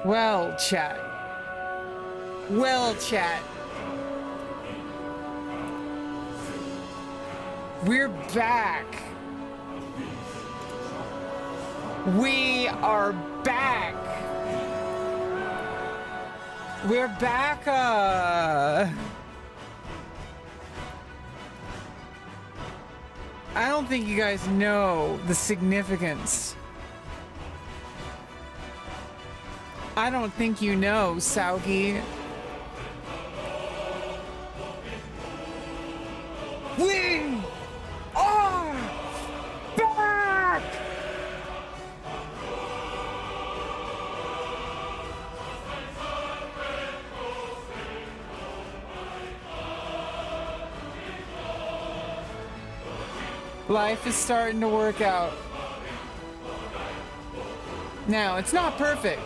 Well, chat. Well, chat. We're back. We are back. We're back. I don't think you guys know the significance. I don't think you know, Saugi. We are back! Life is starting to work out. Now, it's not perfect.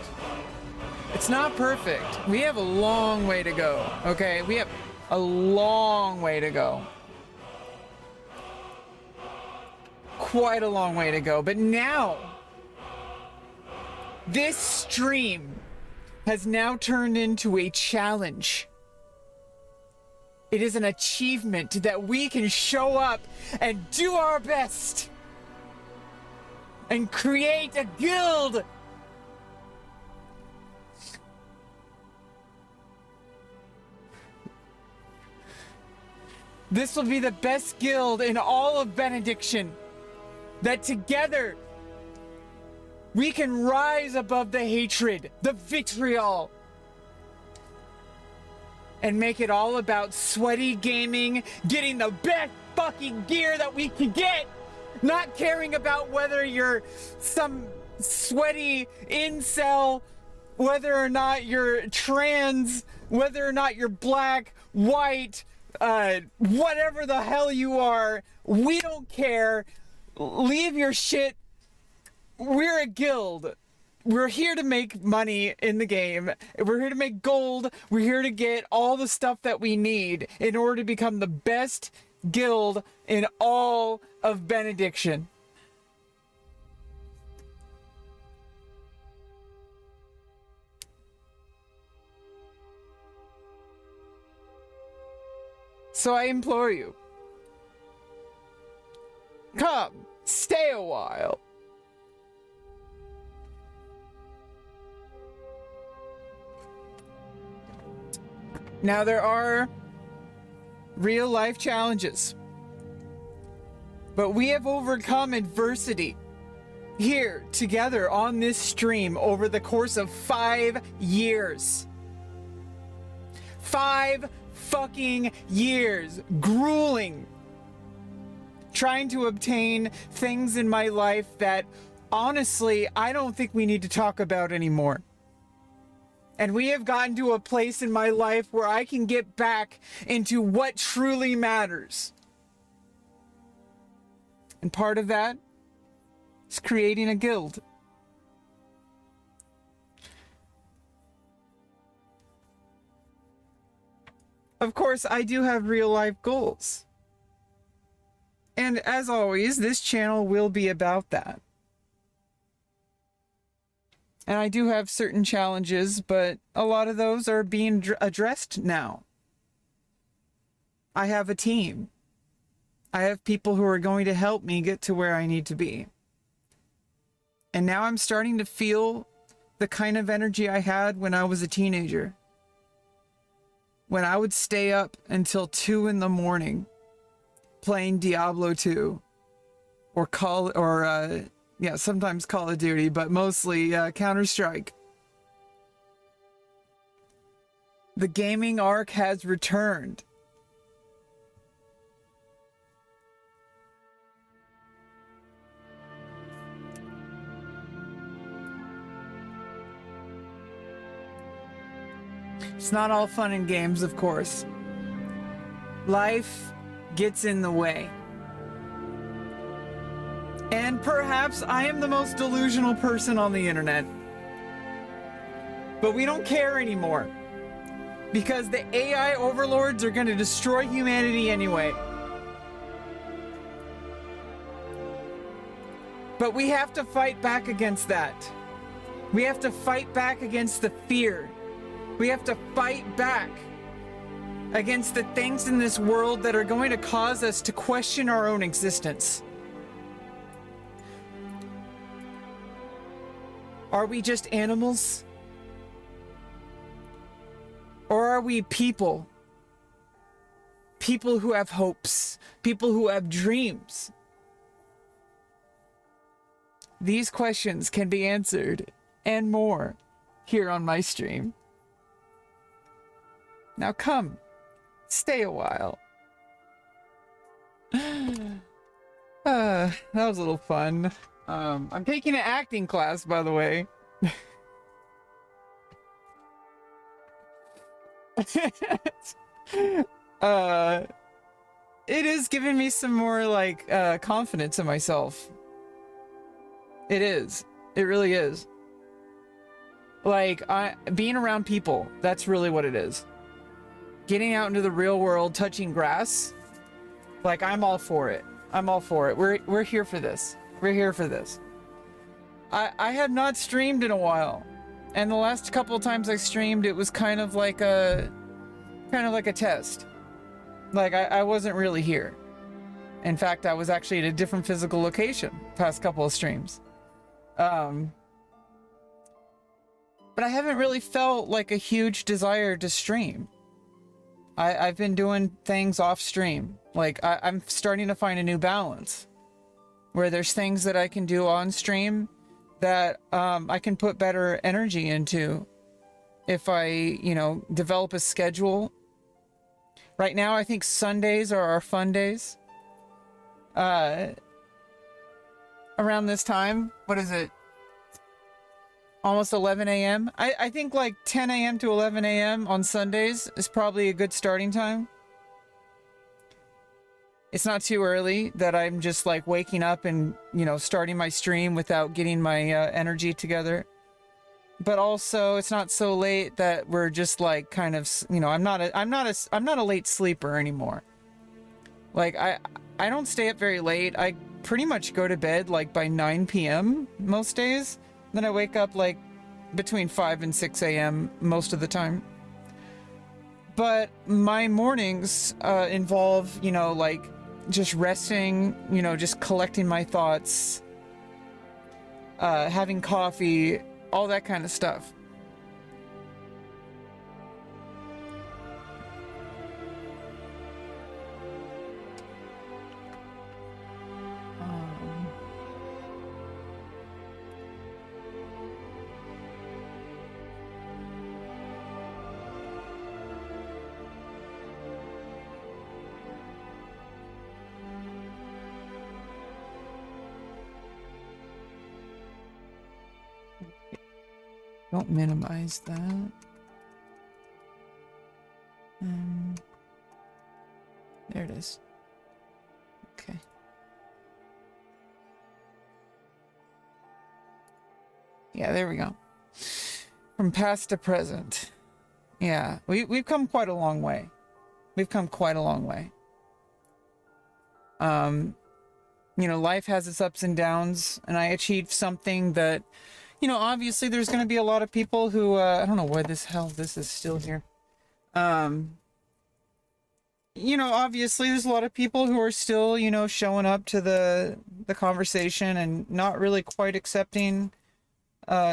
It's not perfect. We have a long way to go, okay? We have a long way to go. Quite a long way to go. But now, this stream has now turned into a challenge. It is an achievement that we can show up and do our best and create a guild. This will be the best guild in all of Benediction. That together we can rise above the hatred, the vitriol, and make it all about sweaty gaming, getting the best fucking gear that we can get, not caring about whether you're some sweaty incel, whether or not you're trans, whether or not you're black, white, whatever the hell you are. We don't care. Leave your shit. We're a guild. We're here to make money in the game. We're here to make gold. We're here to get all the stuff that we need in order to become the best guild in all of Benediction. So I implore you, come, stay a while. Now there are real life challenges, but we have overcome adversity here together on this stream over the course of 5 years. 5 fucking years, grueling, trying to obtain things in my life that honestly I don't think we need to talk about anymore. And we have gotten to a place in my life where I can get back into what truly matters. And part of that is creating a guild. Of course, I do have real life goals. And as always, this channel will be about that. And I do have certain challenges, but a lot of those are being addressed now. I have a team. I have people who are going to help me get to where I need to be. And now I'm starting to feel the kind of energy I had when I was a teenager. When I would stay up until 2 in the morning playing Diablo 2 or sometimes Call of Duty, but mostly Counter-Strike. The gaming arc has returned. It's not all fun and games, of course. Life gets in the way. And perhaps I am the most delusional person on the internet. But we don't care anymore. Because the AI overlords are going to destroy humanity anyway. But we have to fight back against that. We have to fight back against the fear. We have to fight back against the things in this world that are going to cause us to question our own existence. Are we just animals? Or are we people? People who have hopes, people who have dreams. These questions can be answered and more here on my stream. Now come, stay a while. That was a little fun. I'm taking an acting class, by the way. It is giving me some more like confidence in myself. It is. It really is. Like being around people, that's really what it is. Getting out into the real world, touching grass, like I'm all for it. I'm all for it. We're here for this. We're here for this. I have not streamed in a while, and the last couple of times I streamed, it was kind of like a test. Like I wasn't really here. In fact, I was actually at a different physical location past couple of streams. But I haven't really felt like a huge desire to stream. I've been doing things off stream. Like I'm starting to find a new balance where there's things that I can do on stream that I can put better energy into if I, you know, develop a schedule. Right now, I think Sundays are our fun days. Around this time, what is it? Almost 11 a.m. I think like 10 a.m. to 11 a.m. on Sundays is probably a good starting time. It's not too early that I'm just like waking up and, you know, starting my stream without getting my energy together. But also it's not so late that we're just like kind of, you know, I'm not a late sleeper anymore. Like I don't stay up very late. I pretty much go to bed like by 9 p.m. most days. Then I wake up like between 5 and 6 a.m. most of the time. But my mornings involve, you know, like just resting, you know, just collecting my thoughts, having coffee, all that kind of stuff. Don't minimize that. There it is. Okay. Yeah, there we go. From past to present. Yeah, we've come quite a long way. We've come quite a long way. You know, life has its ups and downs, and I achieved something that, you know, obviously there's going to be a lot of people who, I don't know why this is still here. You know, obviously there's a lot of people who are still, you know, showing up to the conversation and not really quite accepting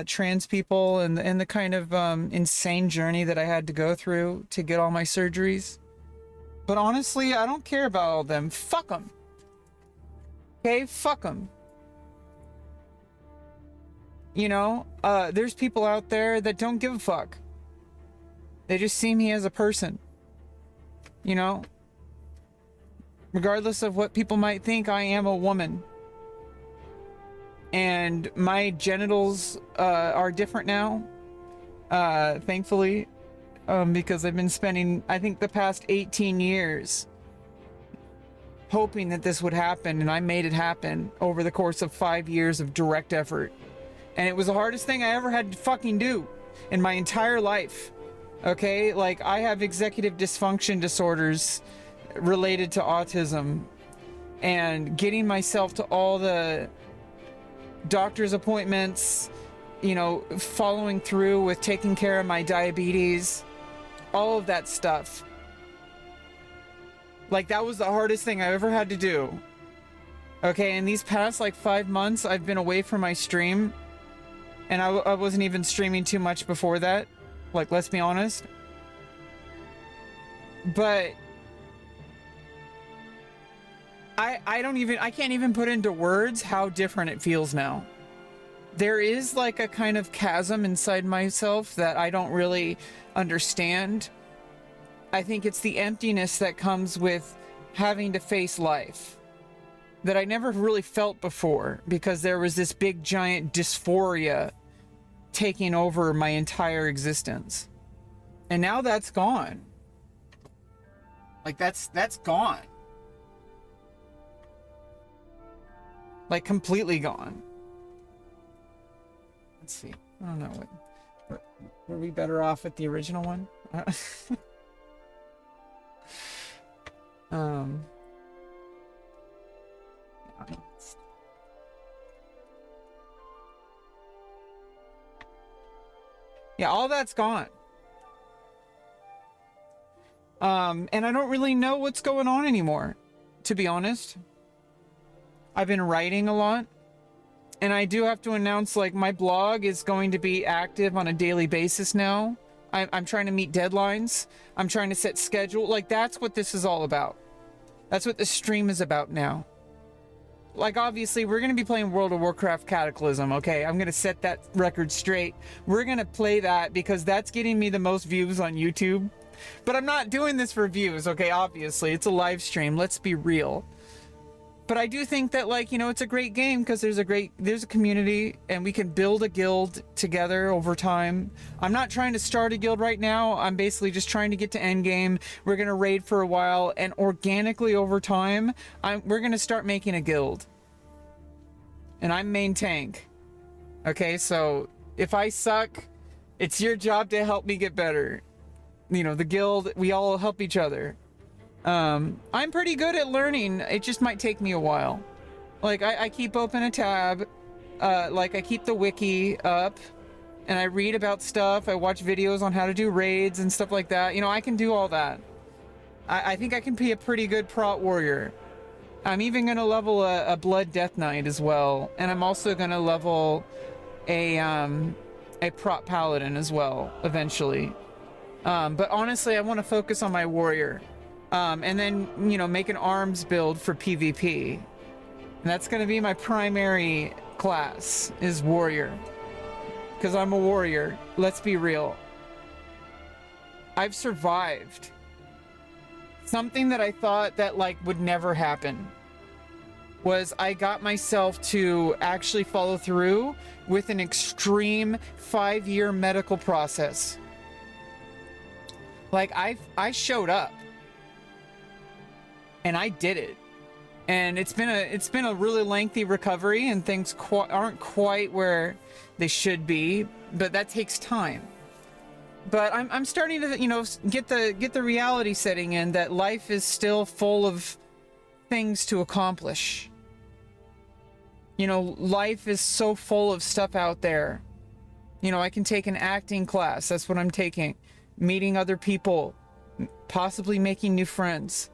trans people and the kind of insane journey that I had to go through to get all my surgeries. But honestly, I don't care about all of them. Fuck them. Okay, fuck them. You know, there's people out there that don't give a fuck. They just see me as a person. You know? Regardless of what people might think, I am a woman. And my genitals are different now. Thankfully. Because I've been spending, I think, the past 18 years hoping that this would happen, and I made it happen over the course of 5 years of direct effort. And it was the hardest thing I ever had to fucking do in my entire life. Okay? Like, I have executive dysfunction disorders related to autism, and getting myself to all the doctor's appointments, you know, following through with taking care of my diabetes, all of that stuff. Like, that was the hardest thing I ever had to do. Okay, in these past, like, 5 months, I've been away from my stream. And I wasn't even streaming too much before that. Like, let's be honest. But I can't even put into words how different it feels now. There is like a kind of chasm inside myself that I don't really understand. I think it's the emptiness that comes with having to face life that I never really felt before, because there was this big giant dysphoria taking over my entire existence. And now that's gone. Like, that's gone. Like, completely gone. Let's see. I don't know what. Were we better off with the original one? Yeah, all that's gone. And I don't really know what's going on anymore, to be honest. I've been writing a lot. And I do have to announce, like, my blog is going to be active on a daily basis now. I'm trying to meet deadlines. I'm trying to set schedule. Like, that's what this is all about. That's what the stream is about now. Like, obviously, we're going to be playing World of Warcraft Cataclysm, okay? I'm going to set that record straight. We're going to play that because that's getting me the most views on YouTube. But I'm not doing this for views, okay? Obviously, it's a live stream. Let's be real. But I do think that, like, you know, it's a great game because there's a community and we can build a guild together over time. I'm not trying to start a guild right now. I'm basically just trying to get to endgame. We're going to raid for a while, and organically over time, we're going to start making a guild. And I'm main tank. Okay, so if I suck, it's your job to help me get better. You know, the guild, we all help each other. I'm pretty good at learning. It just might take me a while. Like, I keep open a tab. Like, I keep the wiki up. And I read about stuff. I watch videos on how to do raids and stuff like that. You know, I can do all that. I think I can be a pretty good prot warrior. I'm even going to level a Blood Death Knight as well. And I'm also going to level a prot paladin as well, eventually. But honestly, I want to focus on my warrior. And then, you know, make an arms build for PvP. And that's going to be my primary class, is warrior. Because I'm a warrior. Let's be real. I've survived. Something that I thought that, like, would never happen was I got myself to actually follow through with an extreme 5-year medical process. Like, I showed up. And I did it. And it's been a really lengthy recovery, and things aren't quite where they should be, but that takes time. But I'm starting to, you know, get the reality setting in that life is still full of things to accomplish. You know, life is so full of stuff out there. You know, I can take an acting class. That's what I'm taking. Meeting other people, possibly making new friends.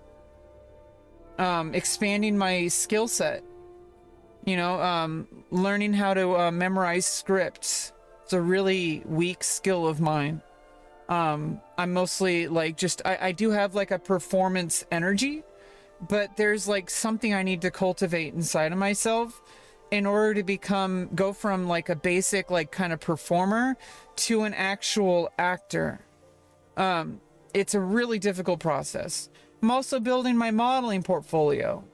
Expanding my skill set, you know, learning how to memorize scripts. It's a really weak skill of mine. I'm mostly like I do have like a performance energy, but there's like something I need to cultivate inside of myself in order to go from like a basic like kind of performer to an actual actor. It's a really difficult process. I'm also building my modeling portfolio.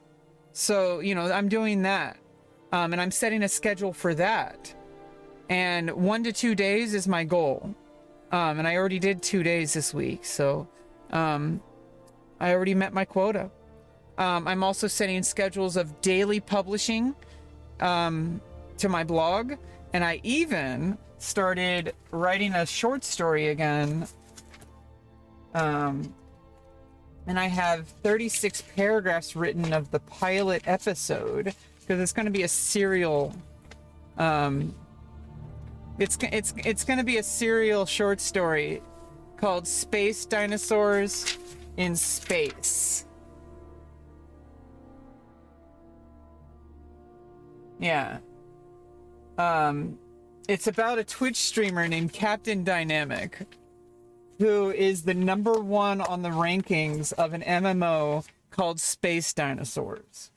So, you know, I'm doing that. And I'm setting a schedule for that. And 1 to 2 days is my goal. And I already did 2 days this week. So, I already met my quota. I'm also setting schedules of daily publishing to my blog. And I even started writing a short story again. And I have 36 paragraphs written of the pilot episode, because it's going to be a serial It's gonna be a serial short story called Space Dinosaurs in Space. Yeah. It's about a Twitch streamer named Captain Dynamic, who is the #1 on the rankings of an MMO called Space Dinosaurs.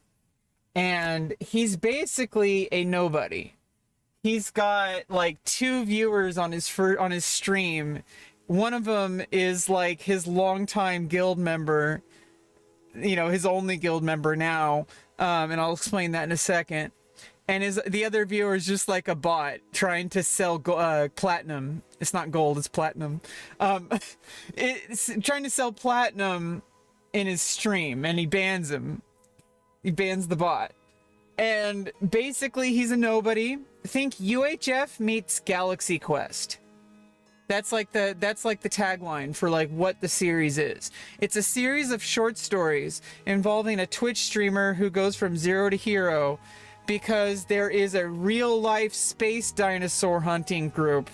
And he's basically a nobody. He's got like 2 viewers on his stream. One of them is like his longtime guild member, you know, his only guild member now. And I'll explain that in a second. And the other viewer is just like a bot trying to sell platinum. It's not gold, it's platinum. It's trying to sell platinum in his stream, and he bans him. He bans the bot. And basically, he's a nobody. Think UHF meets Galaxy Quest. That's like the tagline for like what the series is. It's a series of short stories involving a Twitch streamer who goes from zero to hero because there is a real-life space dinosaur hunting group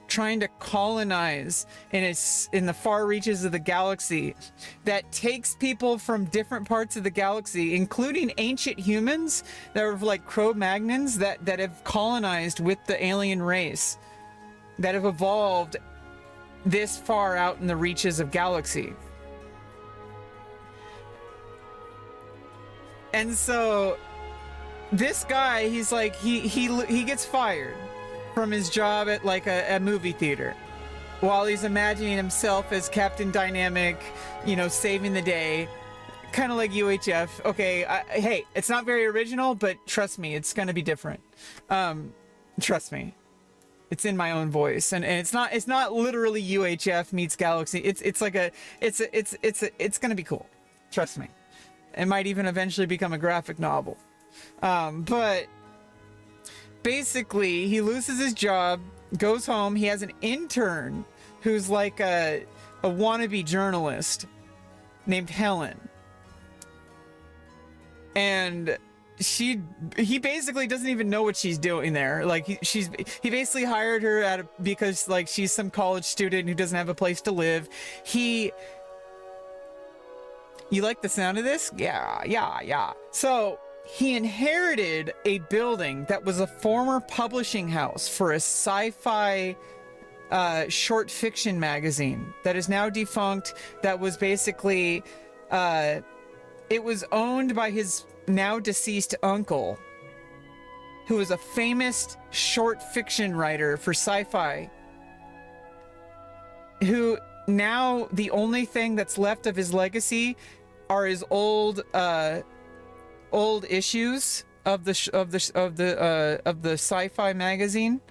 trying to colonize in the far reaches of the galaxy that takes people from different parts of the galaxy, including ancient humans that are like Cro-Magnons that have colonized with the alien race, that have evolved this far out in the reaches of galaxy. And so this guy, he's like, he gets fired from his job at like a movie theater while he's imagining himself as Captain Dynamic, you know, saving the day, kind of like UHF. Okay, hey, it's not very original, but trust me, it's gonna be different. Trust me, it's in my own voice, and it's not literally UHF meets Galaxy. It's gonna be cool. Trust me. It might even eventually become a graphic novel. But basically, he loses his job, goes home. He has an intern who's like a wannabe journalist named Helen. And he basically doesn't even know what she's doing there. Like he basically hired her because like she's some college student who doesn't have a place to live. You like the sound of this? Yeah. So he inherited a building that was a former publishing house for a sci-fi short fiction magazine that is now defunct. That was basically, it was owned by his now deceased uncle, who was a famous short fiction writer for sci-fi, who now the only thing that's left of his legacy are his old issues of the sci-fi magazine,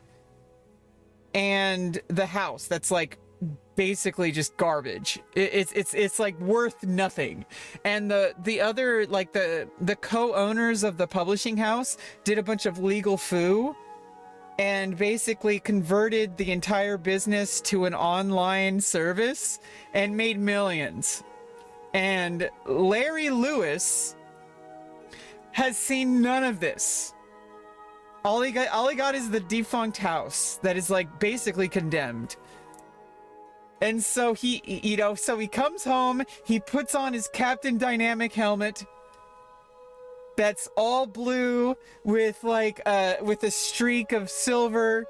and the house that's like basically just garbage. It's like worth nothing. And the other, like the co-owners of the publishing house did a bunch of legal foo and basically converted the entire business to an online service and made millions. And Larry Lewis has seen none of this. All he got is the defunct house that is like basically condemned. And so he comes home, he puts on his Captain Dynamic helmet that's all blue with like with a streak of silver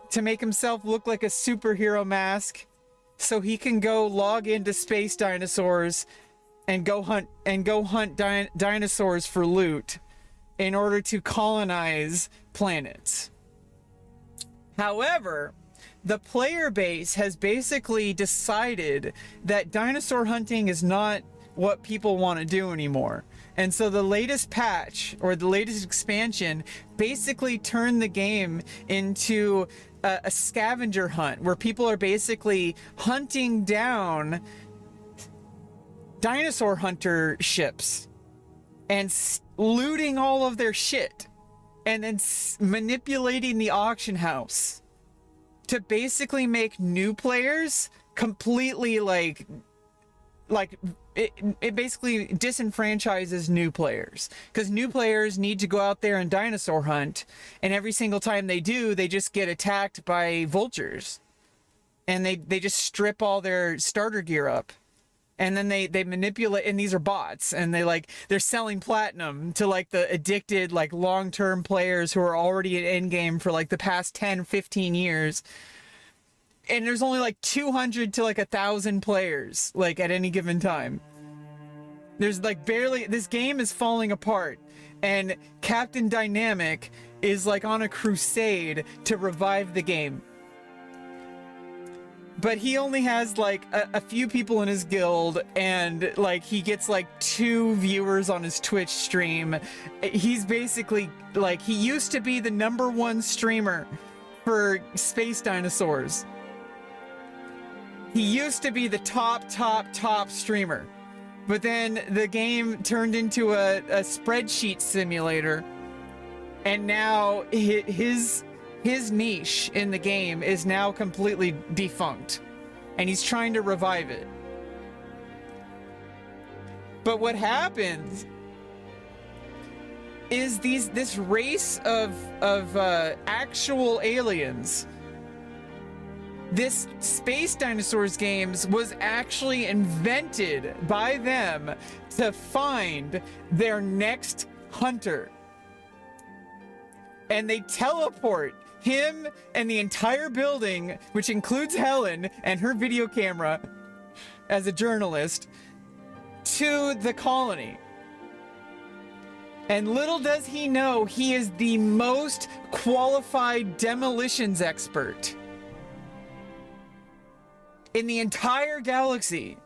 to make himself look like a superhero mask, so he can go log into Space Dinosaurs and go hunt dinosaurs for loot in order to colonize planets. However, the player base has basically decided that dinosaur hunting is not what people want to do anymore. And so the latest patch, or the latest expansion, basically turned the game into a scavenger hunt, where people are basically hunting down dinosaur hunter ships and looting all of their shit, and then manipulating the auction house to basically make new players completely like like it basically disenfranchises new players, because new players need to go out there and dinosaur hunt, and every single time they do, they just get attacked by vultures, and they just strip all their starter gear up, and then they manipulate, and these are bots, and they're selling platinum to like the addicted like long-term players who are already in endgame for like the past 10-15 years. And there's only like 200 to like 1,000 players like at any given time. There's like barely, this game is falling apart, and Captain Dynamic is like on a crusade to revive the game. But he only has like a few people in his guild, and like he gets like 2 viewers on his Twitch stream. He's basically like, he used to be the #1 streamer for space dinosaurs. He used to be the top streamer, but then the game turned into a spreadsheet simulator, and now his niche in the game is now completely defunct, and he's trying to revive it. But what happens is this race of actual aliens. This Space Dinosaurs games was actually invented by them to find their next hunter. And they teleport him and the entire building, which includes Helen and her video camera as a journalist, to the colony. And little does he know, he is the most qualified demolitions expert in the entire galaxy.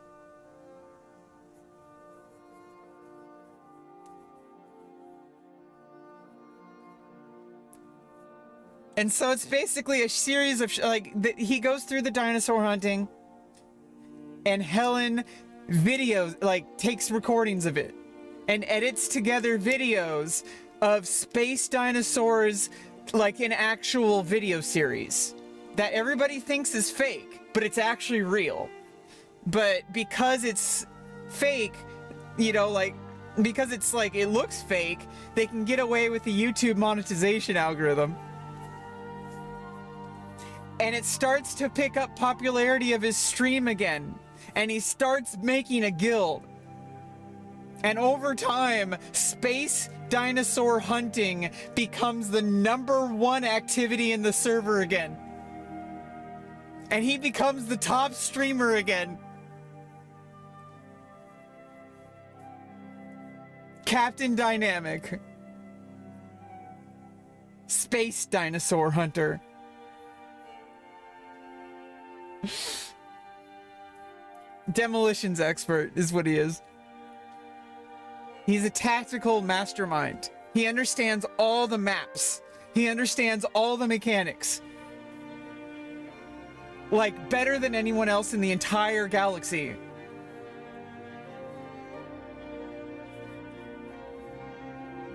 And so it's basically a series of he goes through the dinosaur hunting, and Helen takes recordings of it and edits together videos of space dinosaurs, like an actual video series that everybody thinks is fake, but it's actually real. But because it's fake, because it's like, it looks fake, they can get away with the YouTube monetization algorithm. And it starts to pick up popularity of his stream again, and he starts making a guild. And over time, space dinosaur hunting becomes the #1 activity in the server again. And he becomes the top streamer again. Captain Dynamic. Space dinosaur hunter. Demolitions expert is what he is. He's a tactical mastermind. He understands all the maps. He understands all the mechanics. Like, better than anyone else in the entire galaxy.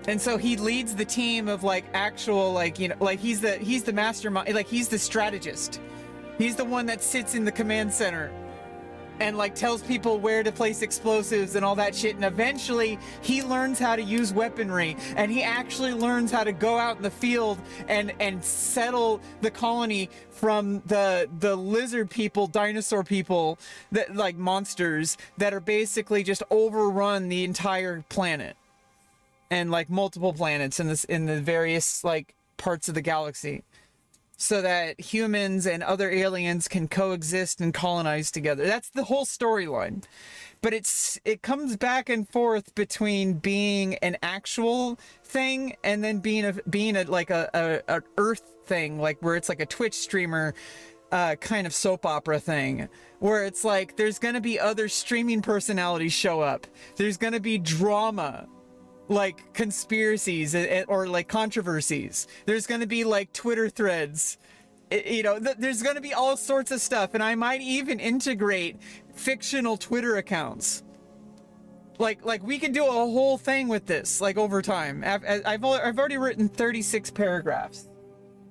And so he leads the team of actual he's the mastermind, he's the strategist. He's the one that sits in the command center and tells people where to place explosives and all that shit. And eventually he learns how to use weaponry, and he actually learns how to go out in the field and settle the colony from the lizard people, dinosaur people, that monsters that are basically just overrun the entire planet, and multiple planets in the various parts of the galaxy, so that humans and other aliens can coexist and colonize together. That's the whole storyline. But it comes back and forth between being an actual thing and then being a Earth thing, where it's like a Twitch streamer kind of soap opera thing, where it's there's gonna be other streaming personalities show up. There's gonna be drama, conspiracies or controversies. There's going to be Twitter threads, there's going to be all sorts of stuff. And I might even integrate fictional Twitter accounts. We can do a whole thing with this, over time. I've already written 36 paragraphs.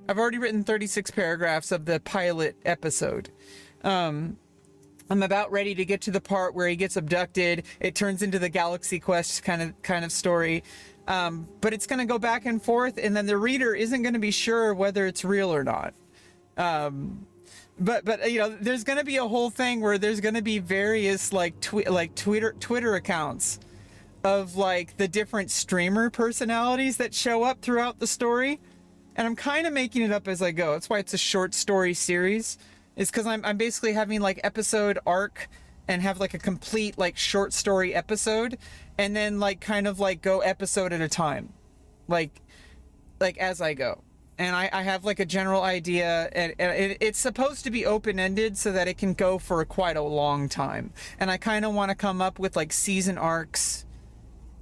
I've already written 36 paragraphs of the pilot episode. I'm about ready to get to the part where he gets abducted. It turns into the Galaxy Quest kind of story. But it's going to go back and forth, and then the reader isn't going to be sure whether it's real or not. But you know, there's going to be a whole thing where there's going to be various like Twitter accounts of like the different streamer personalities that show up throughout the story, and I'm kind of making it up as I go. That's why it's a short story series. Is because I'm basically having like episode arc and have like a complete like short story episode, and then like kind of like go episode at a time, like as I go. And I have like a general idea, and it's supposed to be open-ended so that it can go for quite a long time. And I kind of want to come up with like season arcs,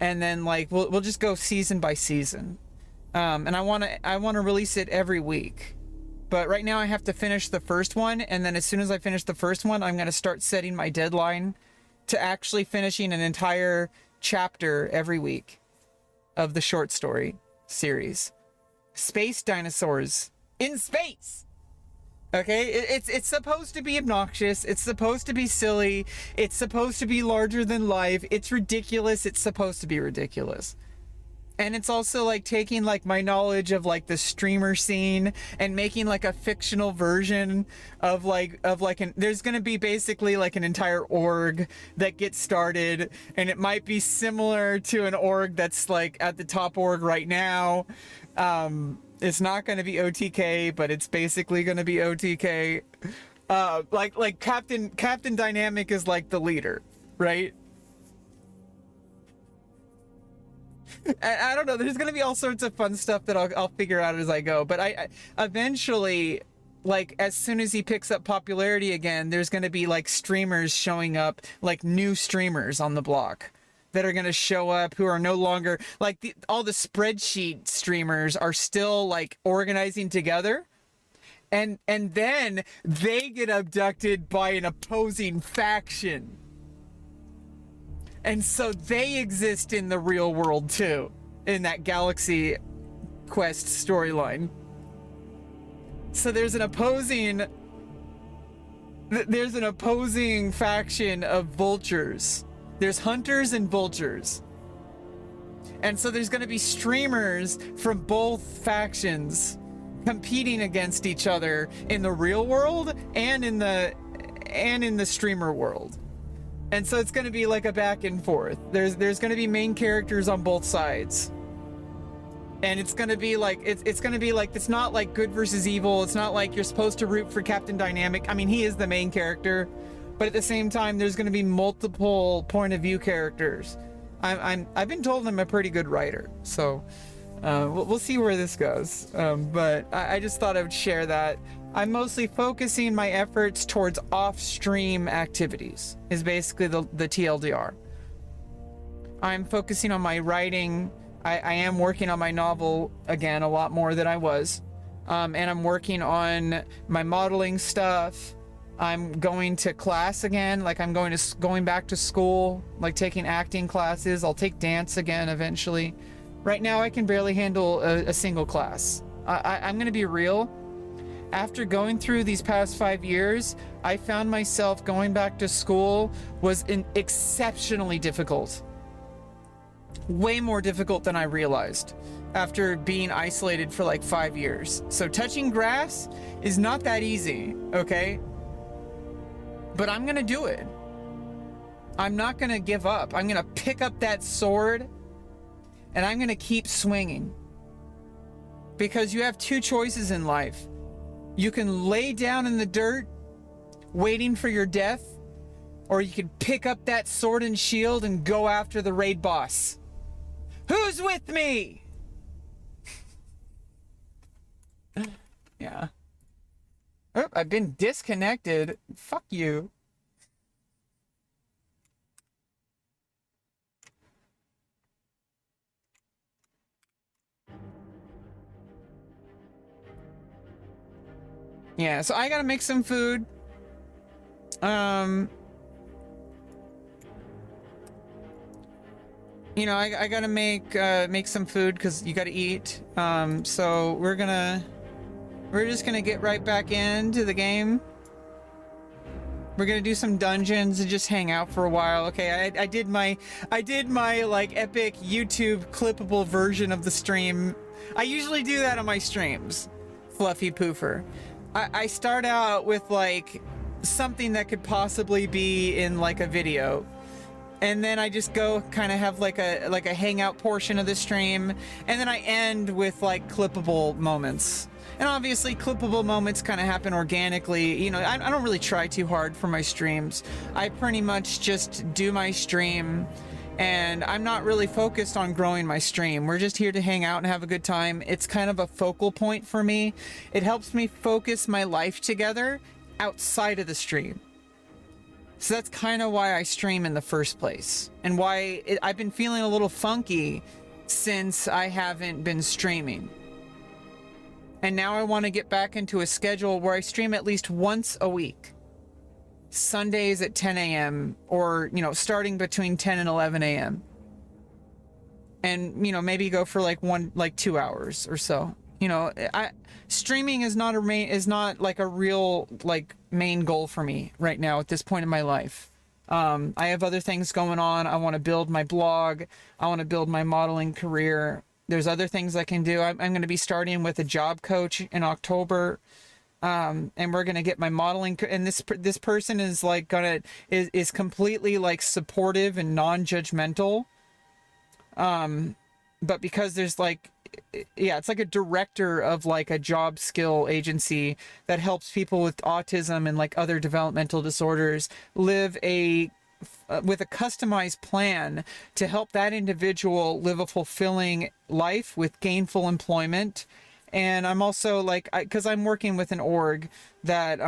and then like we'll just go season by season. And I want to release it every week. But right now I have to finish the first one, and then as soon as I finish the first one, I'm going to start setting my deadline to actually finishing an entire chapter every week of the short story series. Space dinosaurs in space. Okay, it's supposed to be obnoxious. It's supposed to be silly. It's supposed to be larger than life. It's ridiculous. It's supposed to be ridiculous. And it's also like taking like my knowledge of like the streamer scene and making like a fictional version of there's going to be basically like an entire org that gets started, and it might be similar to an org that's like at the top org right now. It's not going to be OTK, but it's basically going to be OTK. Like Captain Dynamic is like the leader, right? I don't know. There's going to be all sorts of fun stuff that I'll figure out as I go. But I eventually, like, as soon as he picks up popularity again, there's going to be, like, streamers showing up, like, new streamers on the block that are going to show up who are no longer, like, all the spreadsheet streamers are still, like, organizing together. And then they get abducted by an opposing faction. And so they exist in the real world too, in that Galaxy Quest storyline. So there's an opposing faction of vultures. There's hunters and vultures. And so there's going to be streamers from both factions competing against each other in the real world and in the streamer world. And so it's going to be like a back and forth. There's going to be main characters on both sides. And it's going to be like, it's going to be like, it's not like good versus evil. It's not like you're supposed to root for Captain Dynamic. I mean, he is the main character, but at the same time, there's going to be multiple point of view characters. I've been told I'm a pretty good writer, so we'll see where this goes. But I just thought I would share that. I'm mostly focusing my efforts towards off-stream activities, is basically the TLDR. I'm focusing on my writing. I am working on my novel again a lot more than I was. And I'm working on my modeling stuff. I'm going to class again, like I'm going back to school, like taking acting classes. I'll take dance again eventually. Right now I can barely handle a single class. I'm gonna be real. After going through these past 5 years, I found myself going back to school was exceptionally difficult. Way more difficult than I realized after being isolated for like 5 years. So touching grass is not that easy, okay? But I'm gonna do it. I'm not gonna give up. I'm gonna pick up that sword and I'm gonna keep swinging. Because you have two choices in life. You can lay down in the dirt waiting for your death, or you can pick up that sword and shield and go after the raid boss. Who's with me? Yeah. Oh, I've been disconnected. Fuck you. Yeah, so I gotta make some food. You know, I gotta make some food because you gotta eat. So we're just gonna get right back into the game. We're gonna do some dungeons and just hang out for a while. Okay, I did my like epic YouTube clippable version of the stream. I usually do that on my streams. Fluffy Poofer. I start out with like something that could possibly be in like a video. And then I just go kind of have like a hangout portion of the stream, and then I end with like clippable moments. And obviously clippable moments kind of happen organically. You know, I don't really try too hard for my streams. I pretty much just do my stream, and I'm not really focused on growing my stream. We're just here to hang out and have a good time. It's kind of a focal point for me. It helps me focus my life together outside of the stream. So that's kind of why I stream in the first place, and why I've been feeling a little funky since I haven't been streaming. And now I want to get back into a schedule where I stream at least once a week. Sundays at 10 a.m. or, you know, starting between 10 and 11 a.m. And, you know, maybe go for like 2 hours or so. You know, streaming is not like a real like main goal for me right now at this point in my life. I have other things going on. I want to build my blog. I want to build my modeling career. There's other things I can do. I'm going to be starting with a job coach in October, and we're going to get my modeling. And this person is like is completely like supportive and non-judgmental. But because there's like, yeah, it's like a director of like a job skill agency that helps people with autism and like other developmental disorders live with a customized plan to help that individual live a fulfilling life with gainful employment. And I'm also like, because I'm working with an org that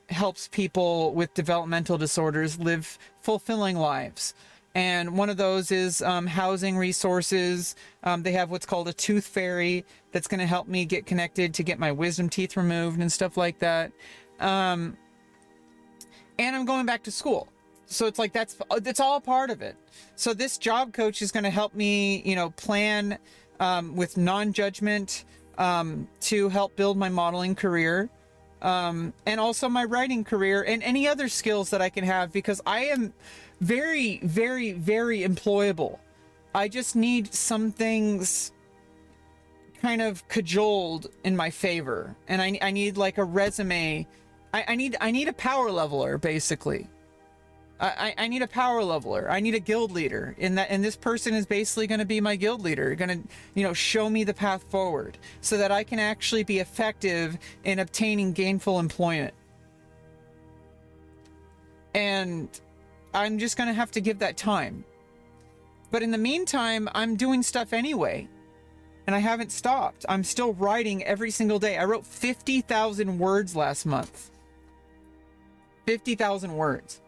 helps people with developmental disorders live fulfilling lives. And one of those is housing resources. They have what's called a tooth fairy that's going to help me get connected to get my wisdom teeth removed and stuff like that. And I'm going back to school. So it's like that's all part of it. So this job coach is going to help me, you know, plan with non-judgment to help build my modeling career, and also my writing career and any other skills that I can have, because I am very, very, very employable. I just need some things kind of cajoled in my favor, and I need like a resume. I need a power leveler, basically. I need a power leveler. I need a guild leader, and this person is basically going to be my guild leader, going to, you know, show me the path forward so that I can actually be effective in obtaining gainful employment. And I'm just going to have to give that time. But in the meantime, I'm doing stuff anyway, and I haven't stopped. I'm still writing every single day. I wrote 50,000 words last month. 50,000 words.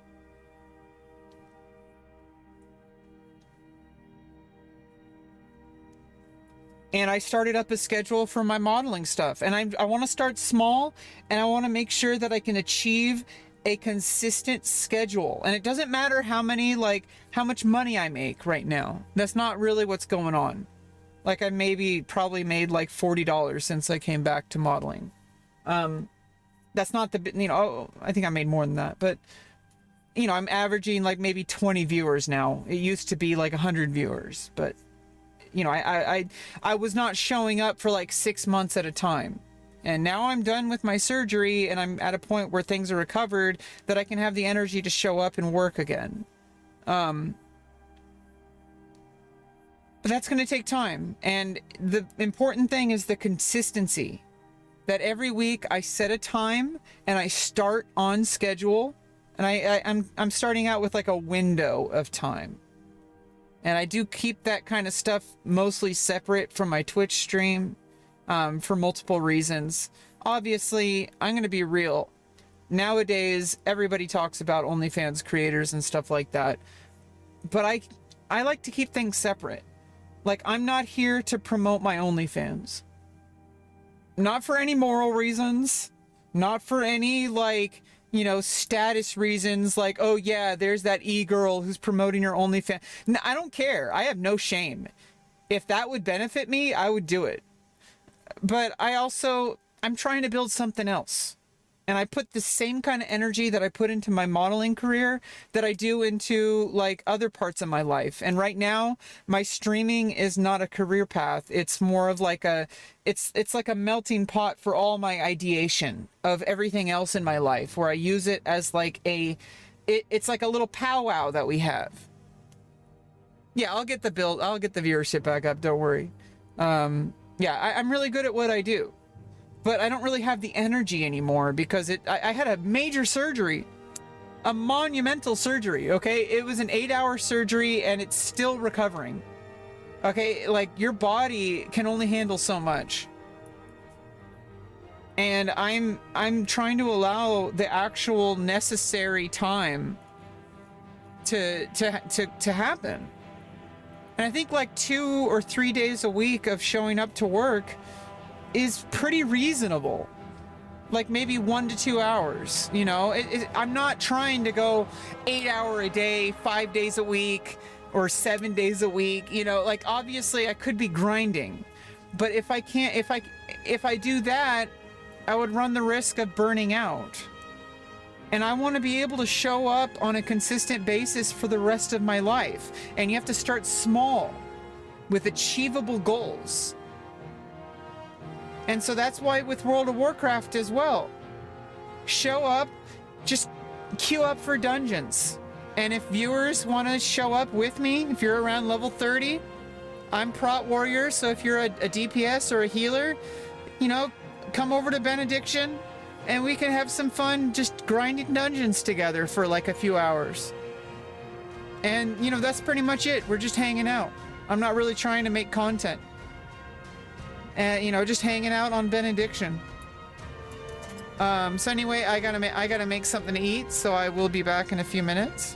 And I started up a schedule for my modeling stuff. And I want to start small, and I want to make sure that I can achieve a consistent schedule. And it doesn't matter how much money I make right now. That's not really what's going on. Like I probably made like $40 since I came back to modeling. That's not the, you know, I think I made more than that, but you know, I'm averaging like maybe 20 viewers now. It used to be like 100 viewers, but you know, I was not showing up for like 6 months at a time. And now I'm done with my surgery, and I'm at a point where things are recovered that I can have the energy to show up and work again. But that's going to take time. And the important thing is the consistency. That every week I set a time and I start on schedule. And I'm starting out with like a window of time. And I do keep that kind of stuff mostly separate from my Twitch stream for multiple reasons. Obviously, I'm going to be real. Nowadays, everybody talks about OnlyFans creators and stuff like that. But I like to keep things separate. Like, I'm not here to promote my OnlyFans. Not for any moral reasons. Not for any, like, you know, status reasons, like, oh yeah, there's that e-girl who's promoting her OnlyFans. No, I don't care. I have no shame. If that would benefit me, I would do it. But I'm trying to build something else. And I put the same kind of energy that I put into my modeling career that I do into like other parts of my life. And right now, my streaming is not a career path. It's more of like it's like a melting pot for all my ideation of everything else in my life, where I use it as like it's like a little powwow that we have. Yeah, I'll get the viewership back up. Don't worry. Yeah, I'm really good at what I do. But I don't really have the energy anymore because I had a major surgery, a monumental surgery, okay? It was an 8-hour surgery and it's still recovering. Okay, like your body can only handle so much. And I'm trying to allow the actual necessary time to happen. And I think like 2 or 3 days a week of showing up to work is pretty reasonable. Like maybe 1 to 2 hours, you know. I'm not trying to go 8 hour a day, 5 days a week, or 7 days a week, you know. Like obviously I could be grinding, but if I do that, I would run the risk of burning out. And I want to be able to show up on a consistent basis for the rest of my life. And you have to start small with achievable goals. And so that's why with World of Warcraft as well. Show up, just queue up for dungeons. And if viewers want to show up with me, if you're around level 30, I'm Prot Warrior, so if you're a DPS or a healer, you know, come over to Benediction and we can have some fun just grinding dungeons together for like a few hours. And, you know, that's pretty much it. We're just hanging out. I'm not really trying to make content. You know, just hanging out on Benediction. So anyway, I gotta make something to eat, so I will be back in a few minutes.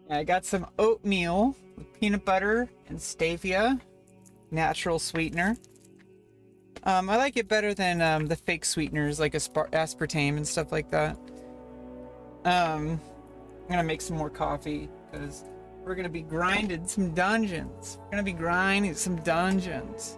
I got some oatmeal with peanut butter and stevia, natural sweetener. I like it better than the fake sweeteners like aspartame and stuff like that. I'm gonna make some more coffee because we're gonna be grinding some dungeons. We're gonna be grinding some dungeons.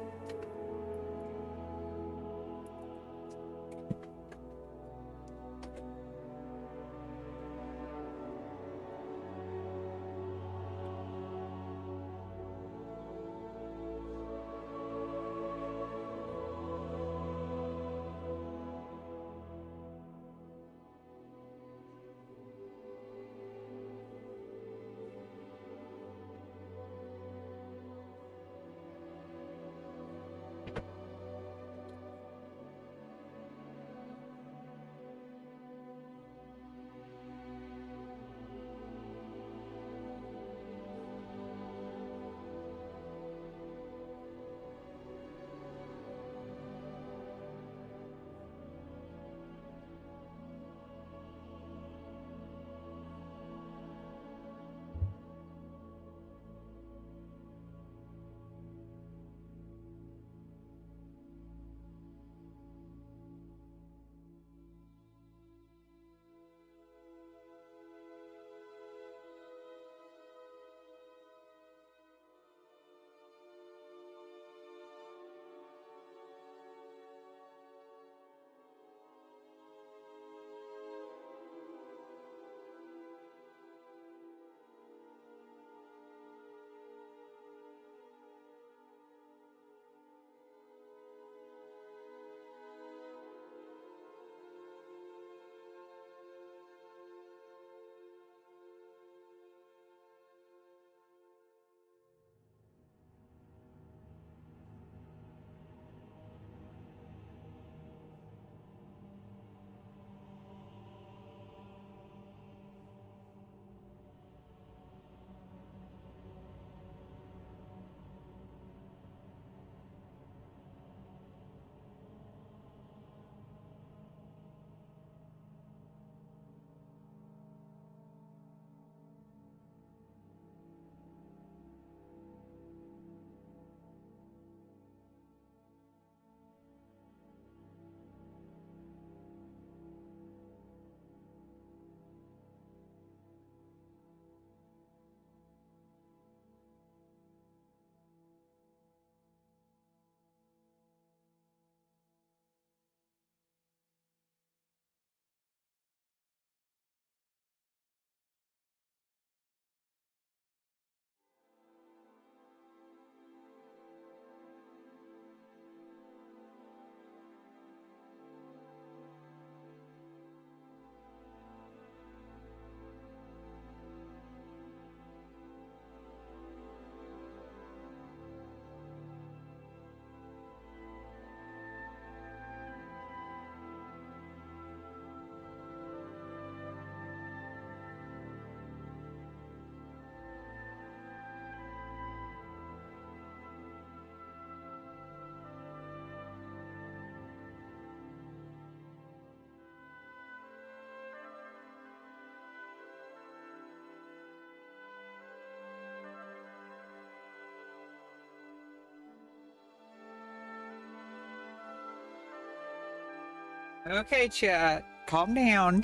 Okay, chat. Calm down.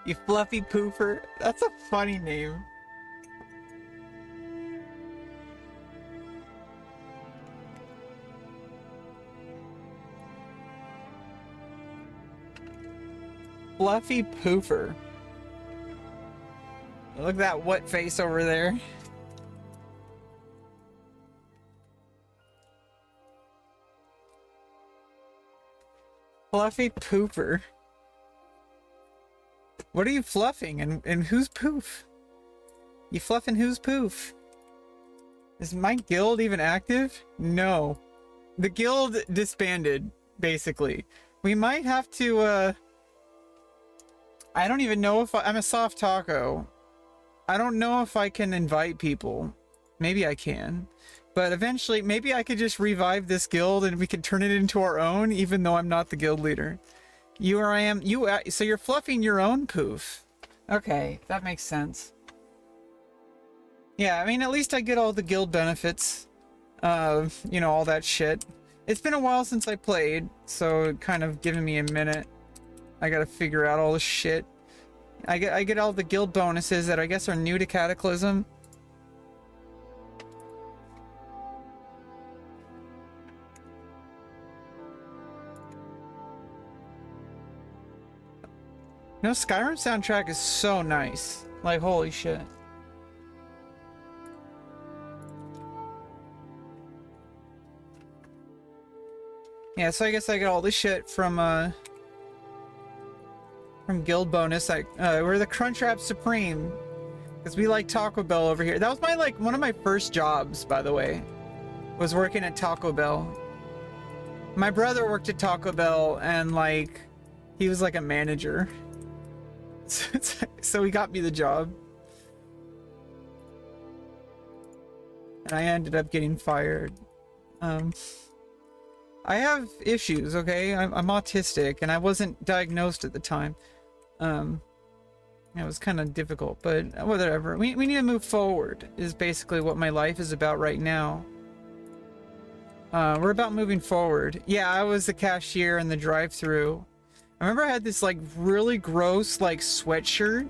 You fluffy poofer. That's a funny name. Fluffy poofer. Look at that what face over there. Fluffy pooper. What are you fluffing and who's poof? You fluffing who's poof? Is my guild even active? No. The guild disbanded, basically. We might have to, I don't even know if I'm a soft taco. I don't know if I can invite people. Maybe I can. But eventually, maybe I could just revive this guild and we could turn it into our own, even though I'm not the guild leader. You or I am, so you're fluffing your own poof. Okay, that makes sense. Yeah, I mean, at least I get all the guild benefits. You know, all that shit. It's been a while since I played, so kind of giving me a minute. I gotta figure out all this shit. I get all the guild bonuses that I guess are new to Cataclysm. You know, Skyrim soundtrack is so nice. Like, holy shit. Yeah, so I guess I get all this shit from guild bonus. We're the Crunchwrap Supreme. Because we like Taco Bell over here. That was my, like, one of my first jobs, by the way. Was working at Taco Bell. My brother worked at Taco Bell, and, like, he was, like, a manager. So he got me the job. And I ended up getting fired. I have issues, okay? I'm autistic, and I wasn't diagnosed at the time. It was kind of difficult, but whatever. We need to move forward, is basically what my life is about right now. We're about moving forward. Yeah, I was the cashier in the drive-thru. I remember I had this, like, really gross, like, sweatshirt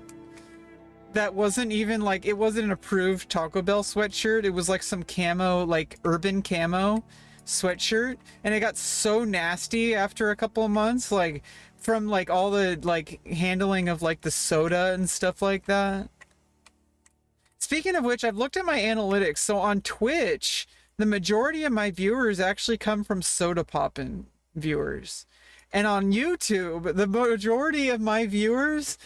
that wasn't even, like, it wasn't an approved Taco Bell sweatshirt. It was, like, some camo, like, urban camo sweatshirt, and it got so nasty after a couple of months, like, from, like, all the, like, handling of, like, the soda and stuff like that. Speaking of which, I've looked at my analytics. So on Twitch, the majority of my viewers actually come from soda poppin' viewers. And on YouTube, the majority of my viewers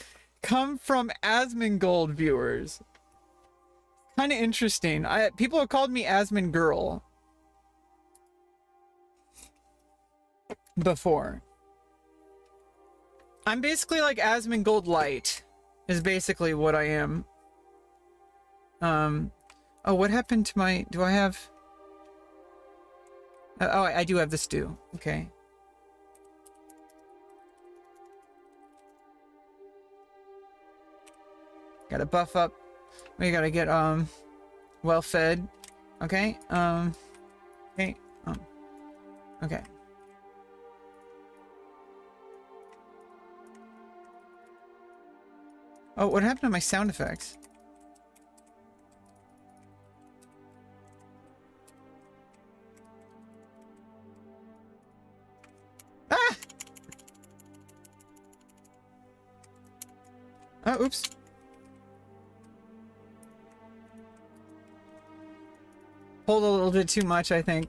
come from Asmongold viewers. Kind of interesting. People have called me Asmongirl before. I'm basically like Asmongold Light, is basically what I am. Oh, what happened to my... Do I have... oh, I do have the stew. Okay. Gotta buff up. We gotta get, well fed. Okay, okay, okay. Oh, what happened to my sound effects? Ah! Oh, oops. Pulled a little bit too much, I think.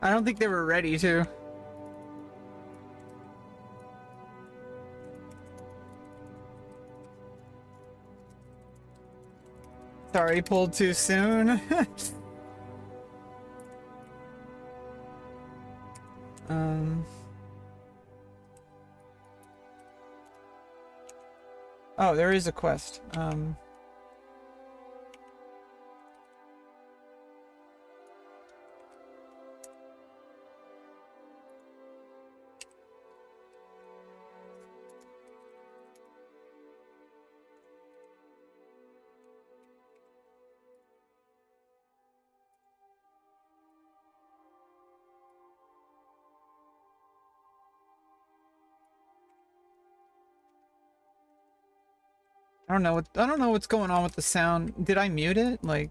I don't think they were ready to. Sorry, pulled too soon. Oh, there is a quest. I don't know what's going on with the sound. Did I mute it? Like,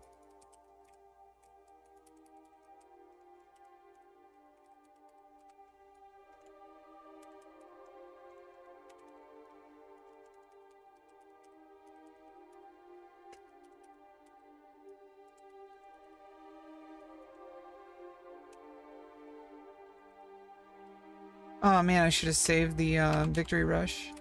oh man, I should have saved the victory rush.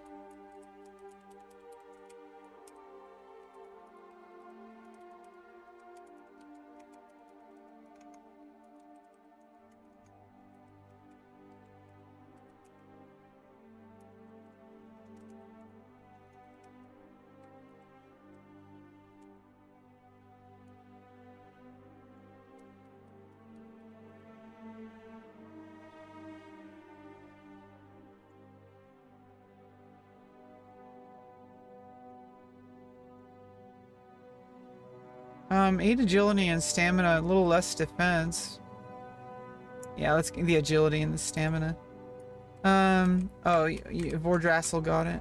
8 agility and stamina, a little less defense. Yeah, let's get the agility and the stamina. Oh, Vordrassel got it.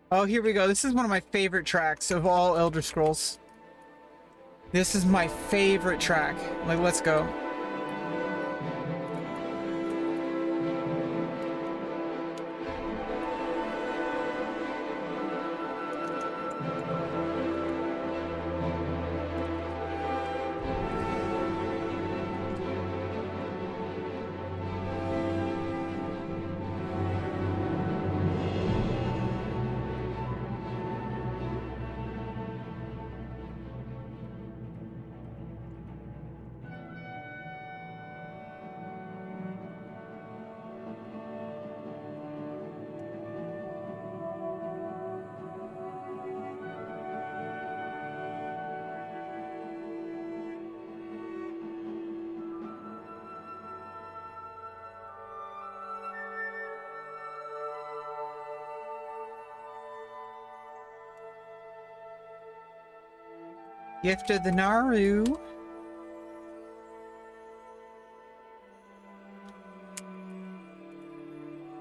Oh, here we go. This is one of my favorite tracks of all Elder Scrolls. This is my favorite track. Like, let's go. Gift of the Naru.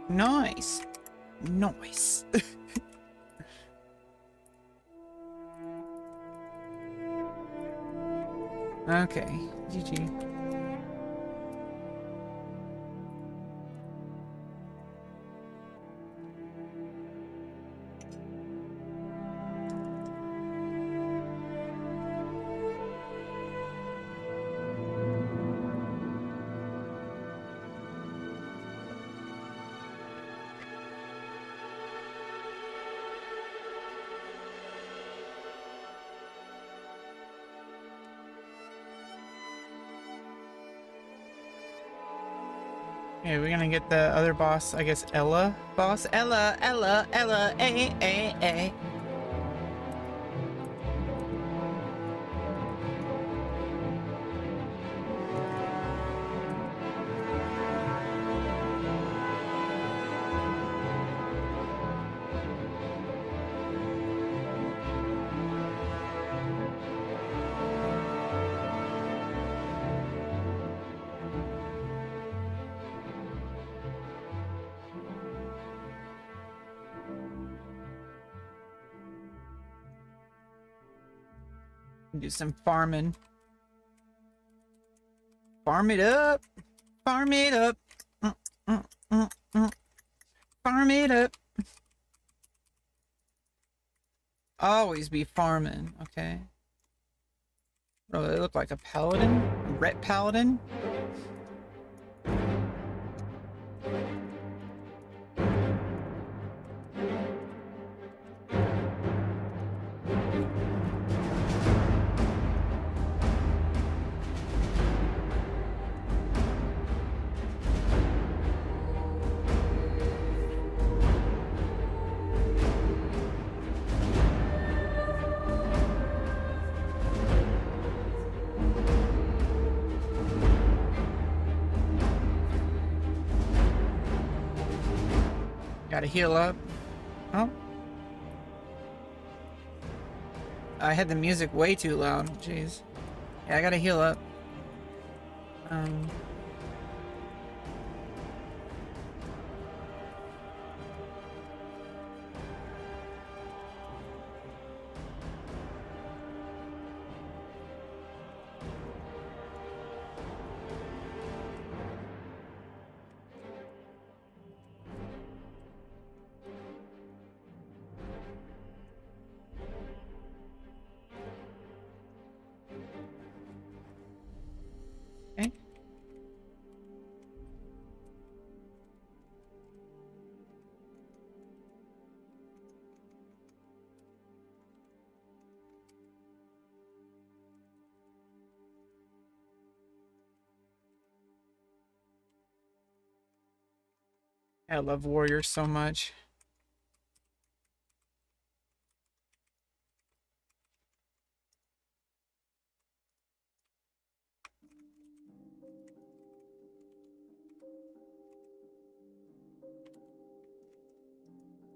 Nice. Nice. Okay. GG. Okay, we're gonna get the other boss, I guess Ella boss. Ella, A. Do some farming. Farm it up. Farm it up. Farm it up. Always be farming, okay? Oh, they look like a paladin? A ret paladin? Gotta heal up. Oh. I had the music way too loud. Jeez. Yeah, I gotta heal up. Um, okay. I love warriors so much.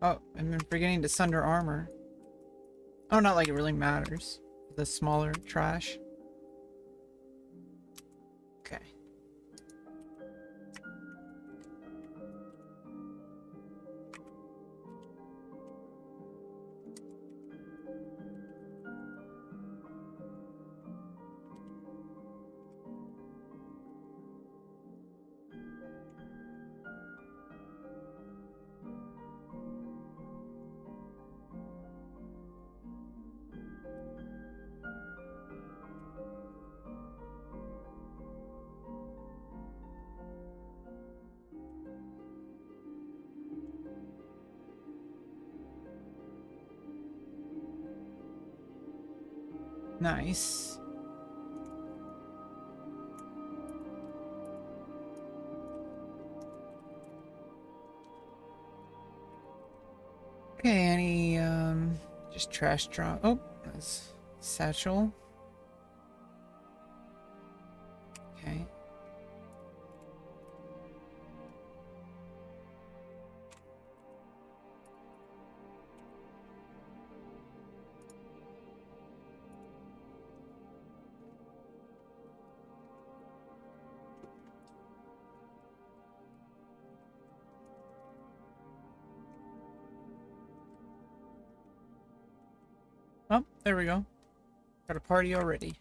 Oh, I've been forgetting to sunder armor. Oh, not like it really matters. The smaller trash. Okay. Nice. Okay, any just trash drop. Oh, that's satchel. Okay. Oh, there we go. Got a party already.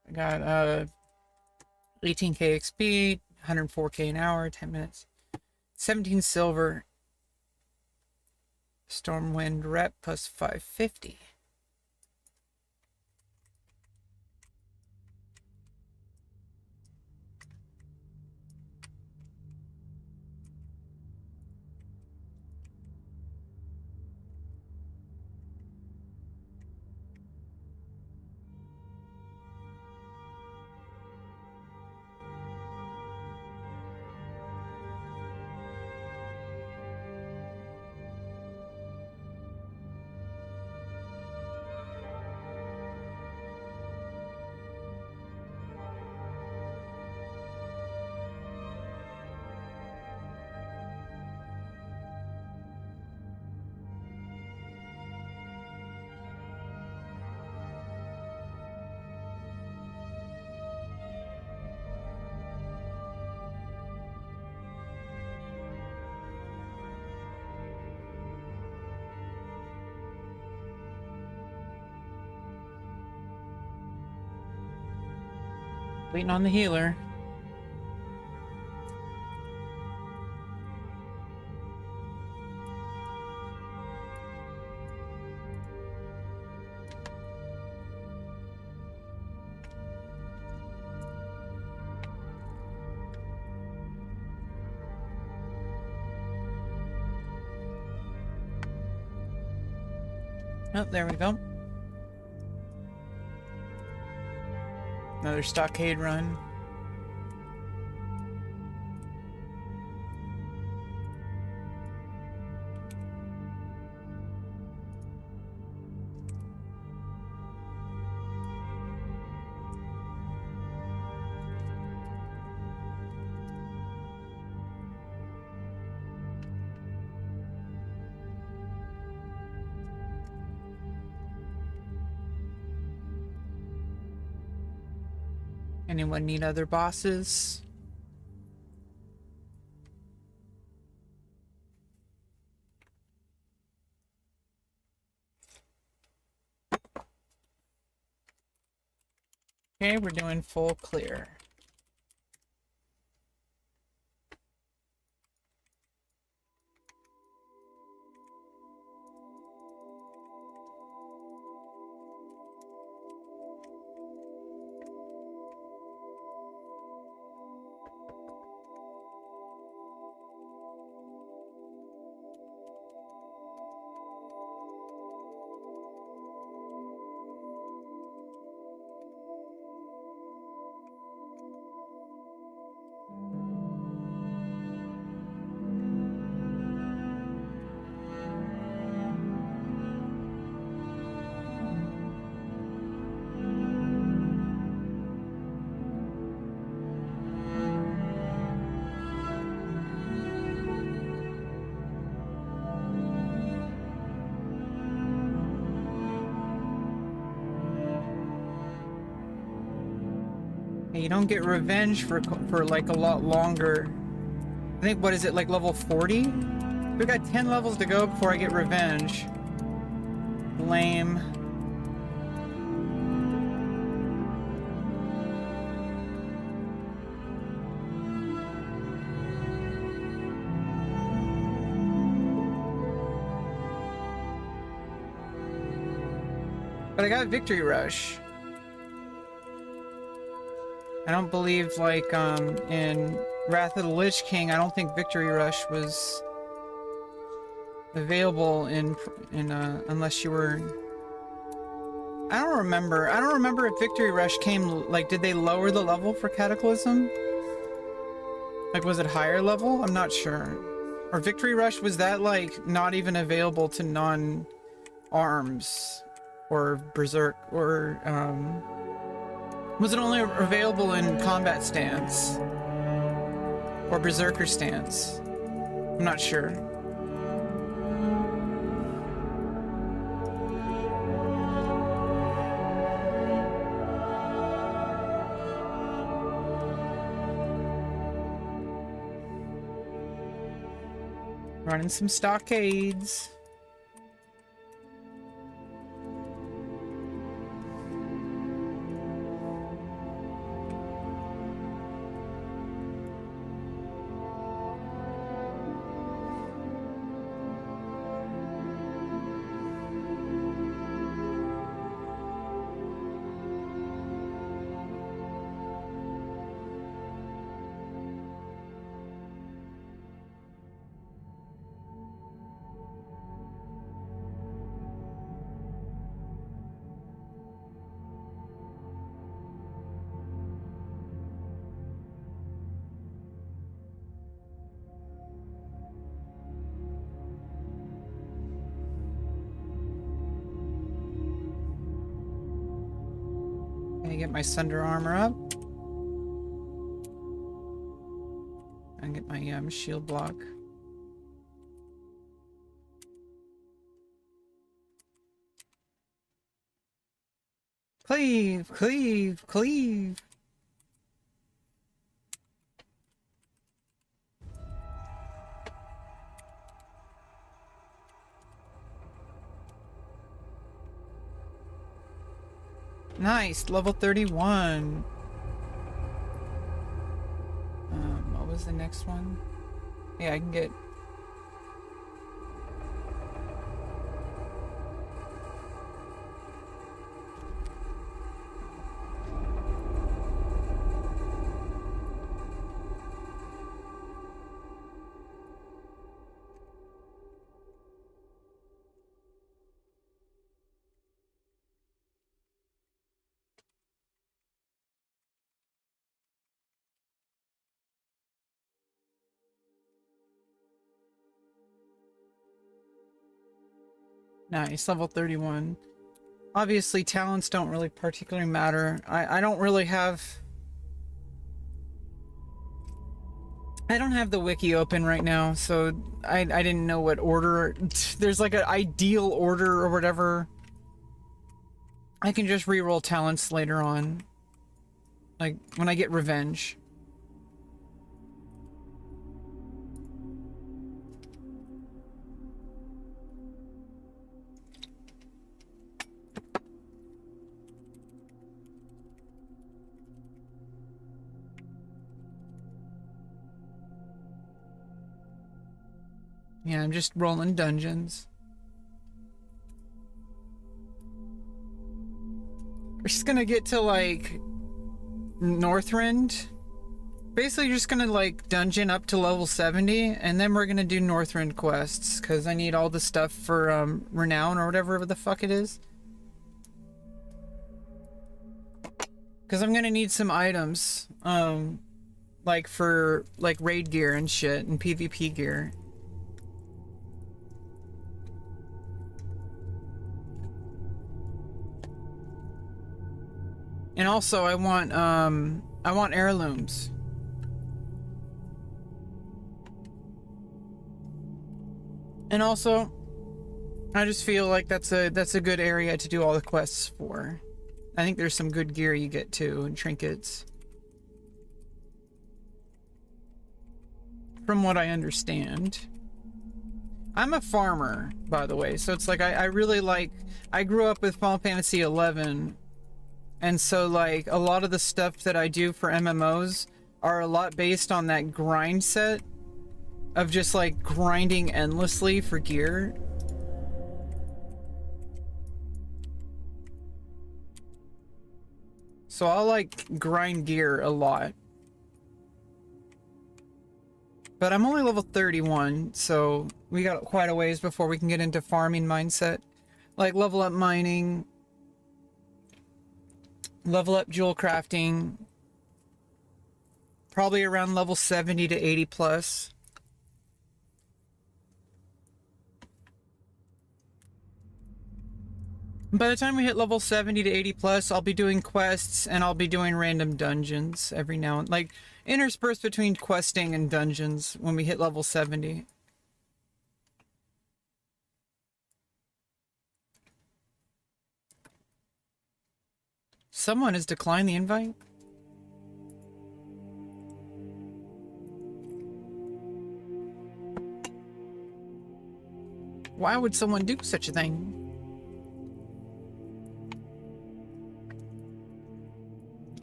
I got 18k XP, 104k an hour, 10 minutes. 17 silver. Stormwind rep plus 550. Waiting on the healer. Oh, there we go. Another stockade run. Anyone need other bosses? Okay, we're doing full clear. You don't get revenge for like a lot longer. I think, what is it, like level 40? We got 10 levels to go before I get revenge. Lame. But I got Victory Rush. I don't believe, like, in Wrath of the Lich King, I don't think Victory Rush was available in unless you were... I don't remember. I don't remember if Victory Rush came, like, did they lower the level for Cataclysm? Like, was it higher level? I'm not sure. Or Victory Rush, was that, like, not even available to non-arms? Or Berserk, or, was it only available in combat stance? Or Berserker stance? I'm not sure. Running some stockades. Get my Sunder armor up. And get my shield block. Cleave, cleave, cleave. Nice, level 31. What was the next one? Yeah, I can get... Nice, level 31. Obviously, talents don't really particularly matter. I don't really have... I don't have the wiki open right now, so I didn't know what order... There's like an ideal order or whatever. I can just reroll talents later on. Like, when I get revenge. Yeah, I'm just rolling dungeons. We're just gonna get to, like, Northrend. Basically, you're just gonna, like, dungeon up to level 70, and then we're gonna do Northrend quests, because I need all the stuff for, Renown, or whatever the fuck it is. Because I'm gonna need some items, like, for, like, raid gear and shit, and PvP gear. And also, I want heirlooms. And also, I just feel like that's a good area to do all the quests for. I think there's some good gear you get too, and trinkets. From what I understand. I'm a farmer, by the way, so it's like I really like... I grew up with Final Fantasy XI, and so, like, a lot of the stuff that I do for MMOs are a lot based on that grind set of just, like, grinding endlessly for gear. So I'll, like, grind gear a lot. But I'm only level 31, so we got quite a ways before we can get into farming mindset. Like, level up mining... level up jewel crafting, probably around level 70 to 80 plus. By the time we hit level 70 to 80 plus, I'll be doing quests and I'll be doing random dungeons every now and like interspersed between questing and dungeons when we hit level 70. Someone has declined the invite? Why would someone do such a thing?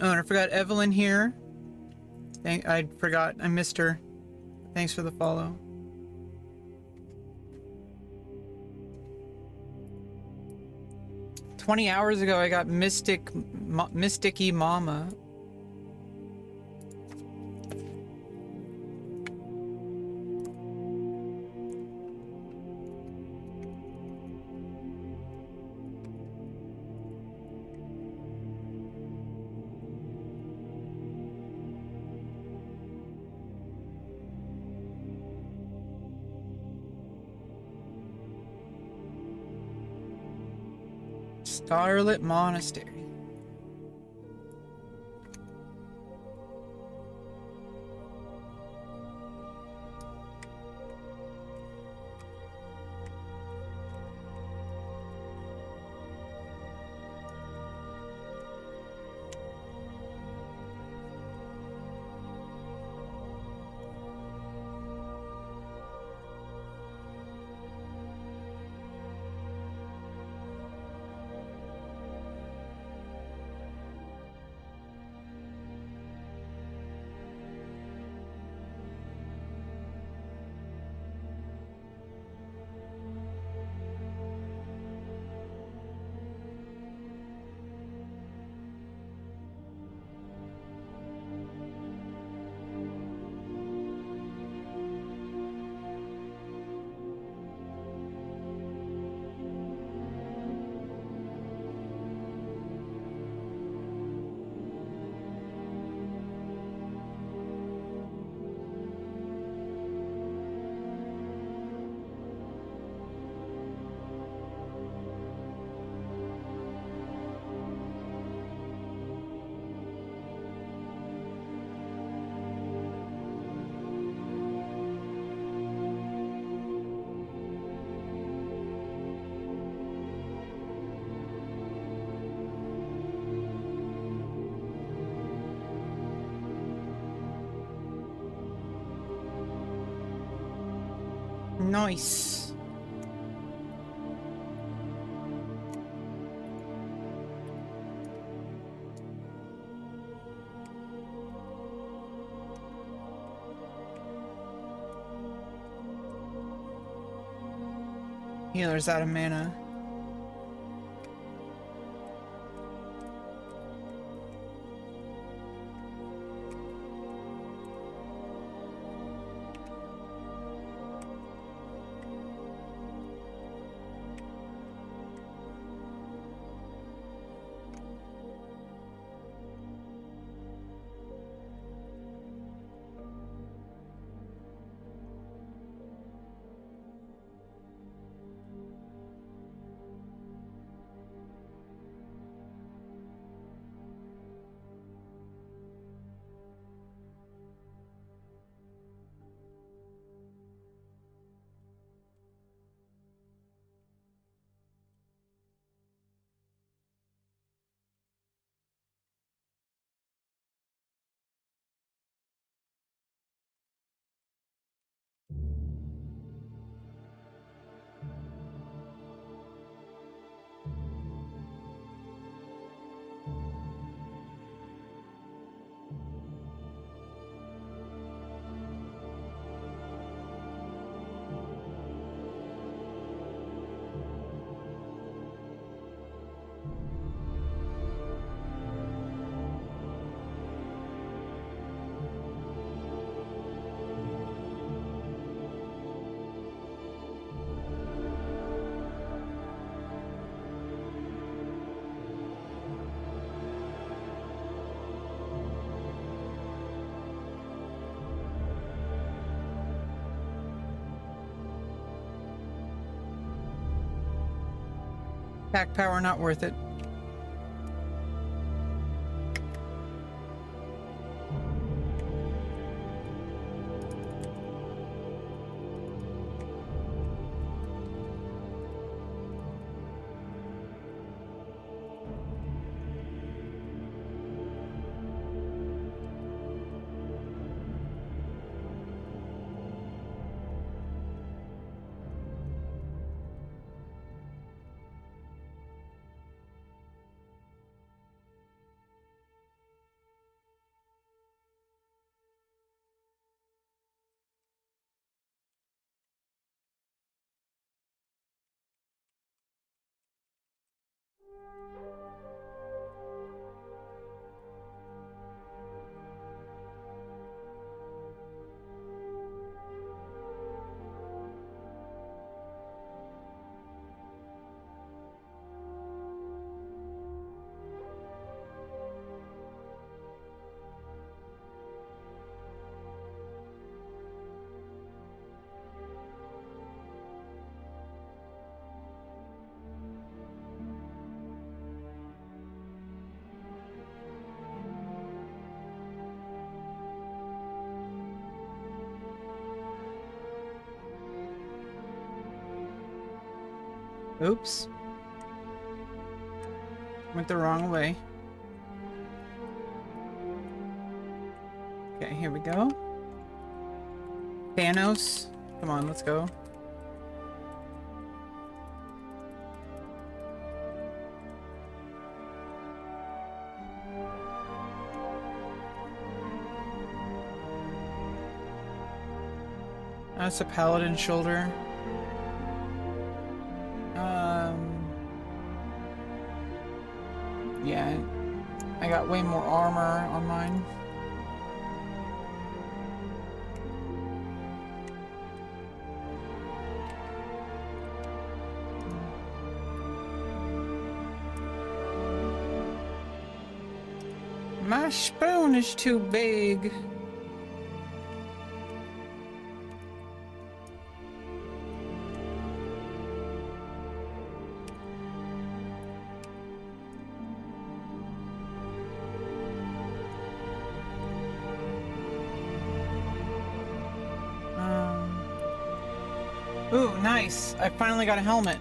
Oh, and I forgot Evelyn here. I forgot. I missed her. Thanks for the follow. "20 hours ago, I got Mysticky Mama." Starlit Monastery. Nice. Healer's out of mana. Pack power not worth it. Oops. Went the wrong way. Okay, here we go. Thanos. Come on, let's go. That's a paladin shoulder. Yeah, I got way more armor on mine. My spoon is too big. Ooh, nice. I finally got a helmet.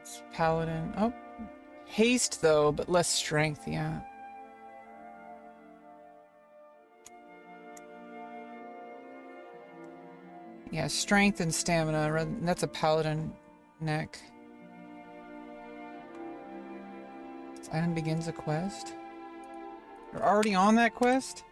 It's paladin. Oh, haste though, but less strength. Yeah. Yeah, strength and stamina. That's a paladin neck. This item begins a quest. You're already on that quest?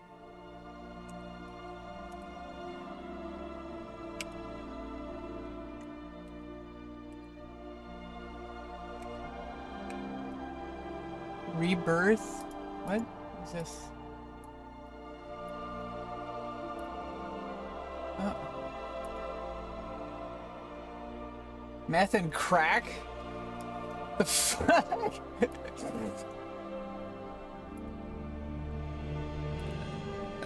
Rebirth? What is this? Oh. Meth and crack? The fuck?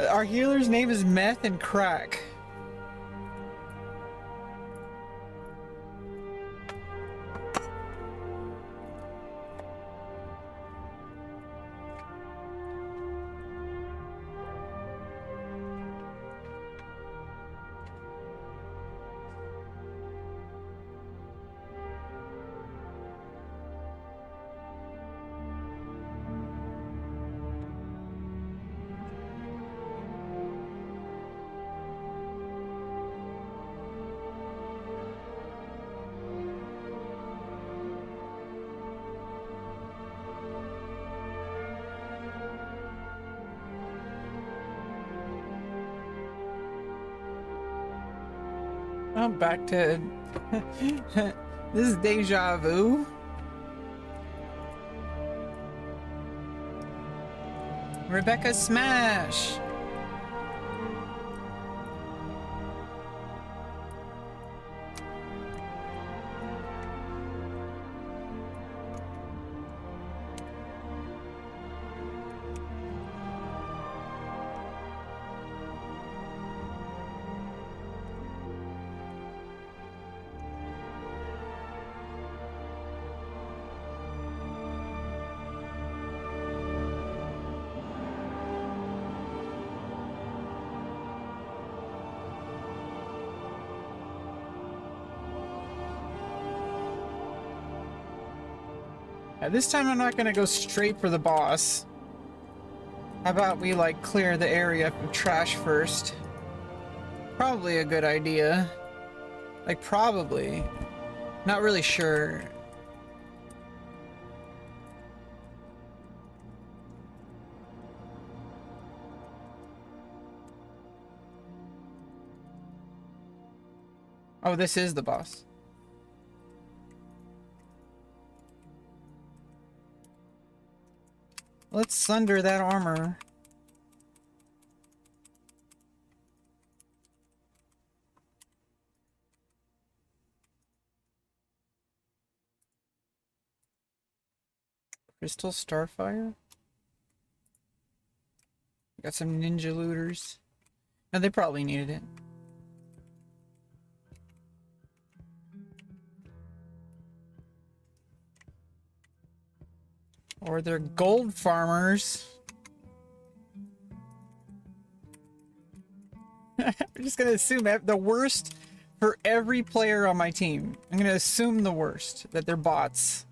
Our healer's name is Meth and Crack. I'm back to this is deja vu. Rebecca Smash. This time I'm not gonna go straight for the boss. How about we like clear the area from trash first? Probably a good idea. Like probably. Not really sure. Oh, this is the boss. Let's sunder that armor. Crystal Starfire? Got some ninja looters. No, they probably needed it. Or they're gold farmers. I'm just gonna assume the worst for every player on my team. I'm gonna assume the worst, that they're bots.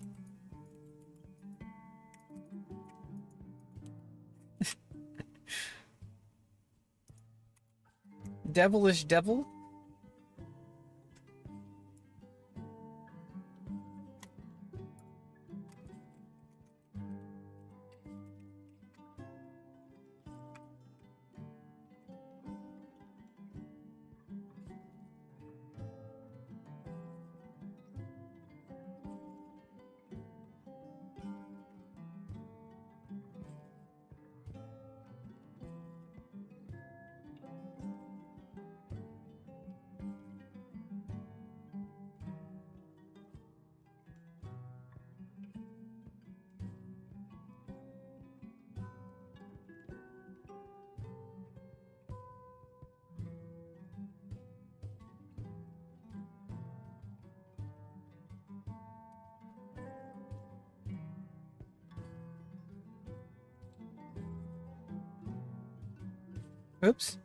Devilish devil? Oops.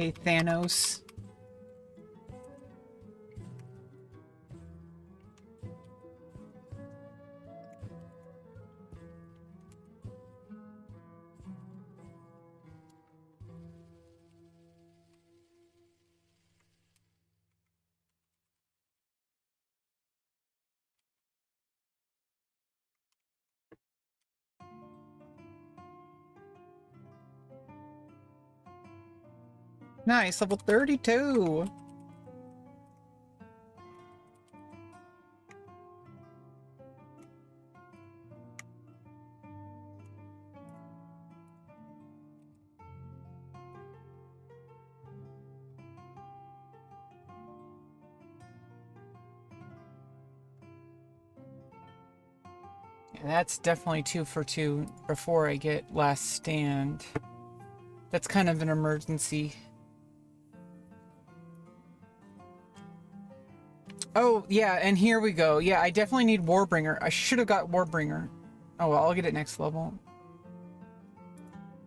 Hey, Thanos. Nice, level 32. Yeah, that's definitely 2 for 2 before I get last stand. That's kind of an emergency. Oh, yeah, and here we go. Yeah, I definitely need Warbringer. I should have got Warbringer. Oh, well, I'll get it next level.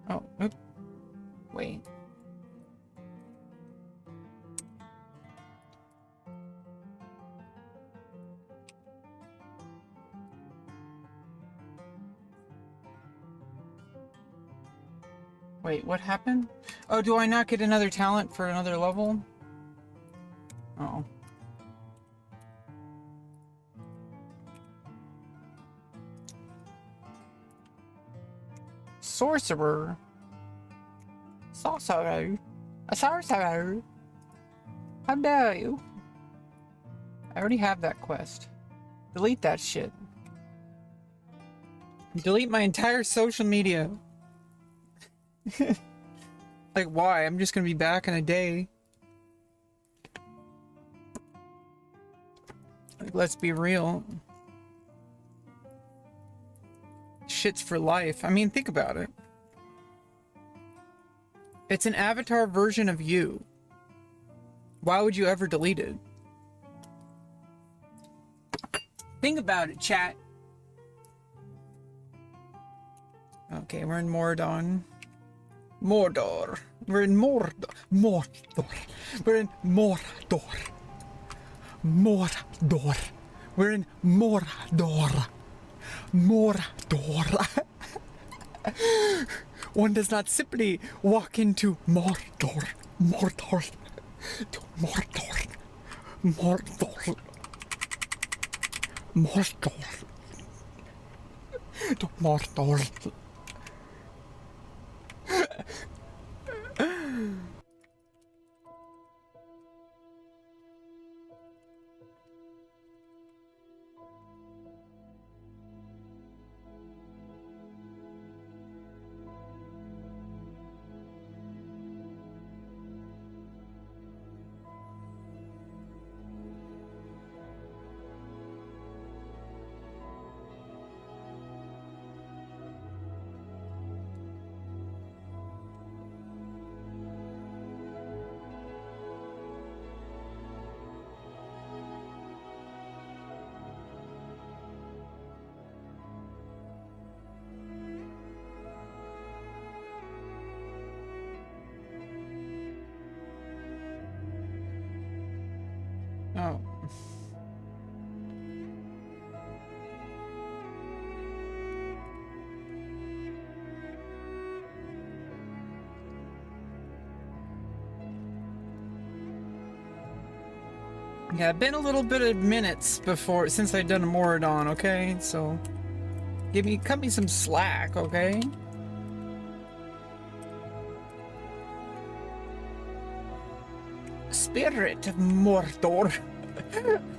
Oh, oop. Wait. Wait, what happened? Oh, do I not get another talent for another level? Oh. Sorcerer. Sorcerer. A sorcerer. How dare you? I already have that quest. Delete that shit. Delete my entire social media. Like, why? I'm just gonna be back in a day. Like, let's be real. Shit's for life. I mean, think about it. It's an avatar version of you. Why would you ever delete it? Think about it, chat. Okay, we're in Mordor. Mordor. We're in Mordor. Mordor. We're in Mordor. Mordor. We're in Mordor. Mordor. One does not simply walk into Mordor. Mordor. To Mordor. Mordor. Mordor. To Mordor. Oh. Yeah, been a little bit of minutes before since I've done a Moradon, okay? So cut me some slack, okay? Spirit of Mordor.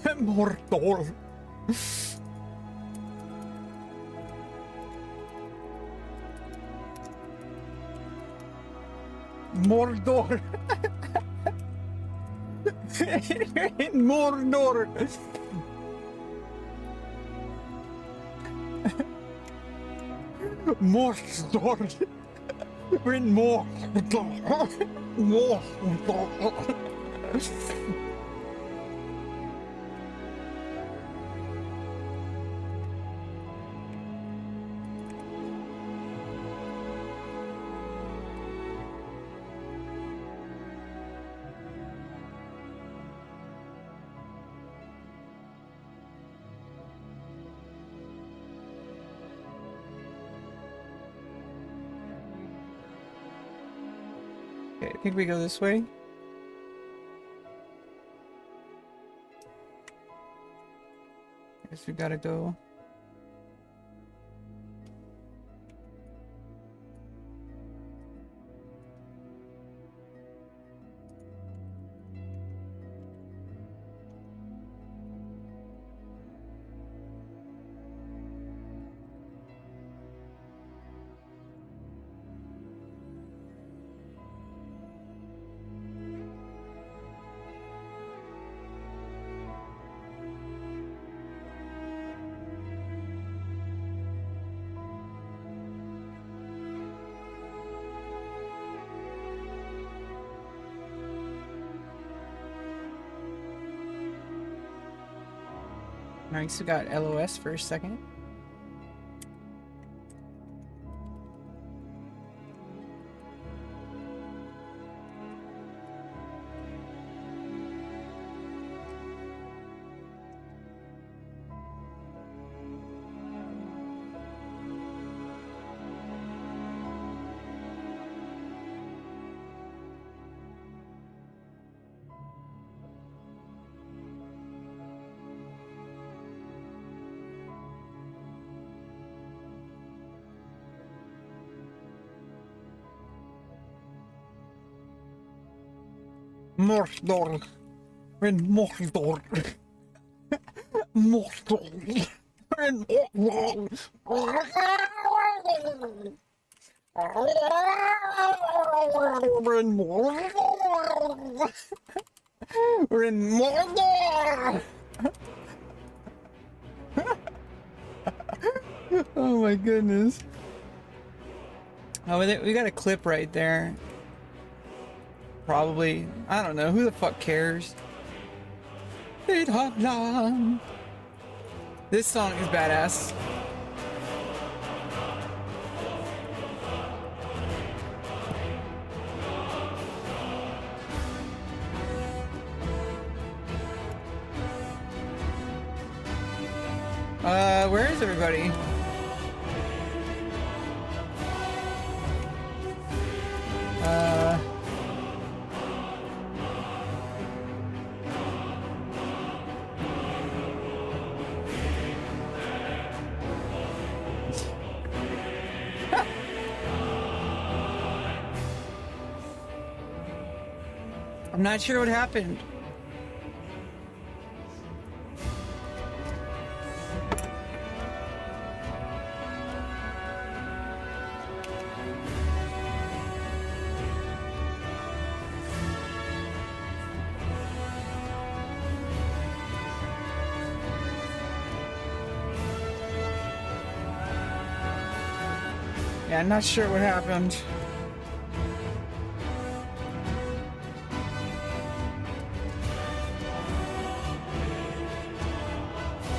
Mordor. Mordor. Mordor. Mordor. We're in Mordor. Mordor. think we go this way. Guess we gotta go. Nice, we got LOS for a second. Mordor. We're in Mordor. Mordor. We're in Mordor. We're in Mordor. We're in Mordor. Oh my goodness. Oh, we got a clip right there. Probably. I don't know. Who the fuck cares? This song is badass. Where is everybody? I'm not sure what happened. Yeah, I'm not sure what happened.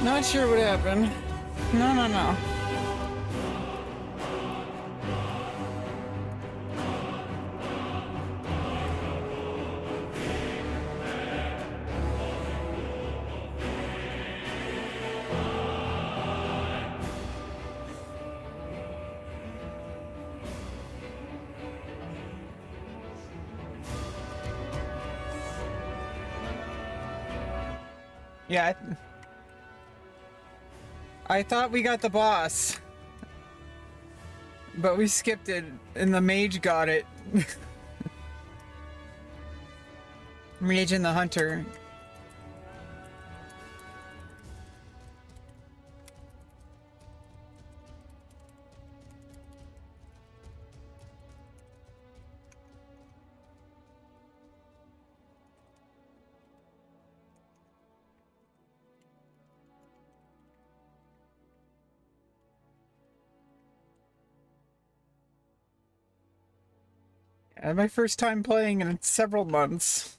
Not sure what happened. No. Yeah, I thought we got the boss, but we skipped it, and the mage got it. Mage and the hunter. My first time playing in several months.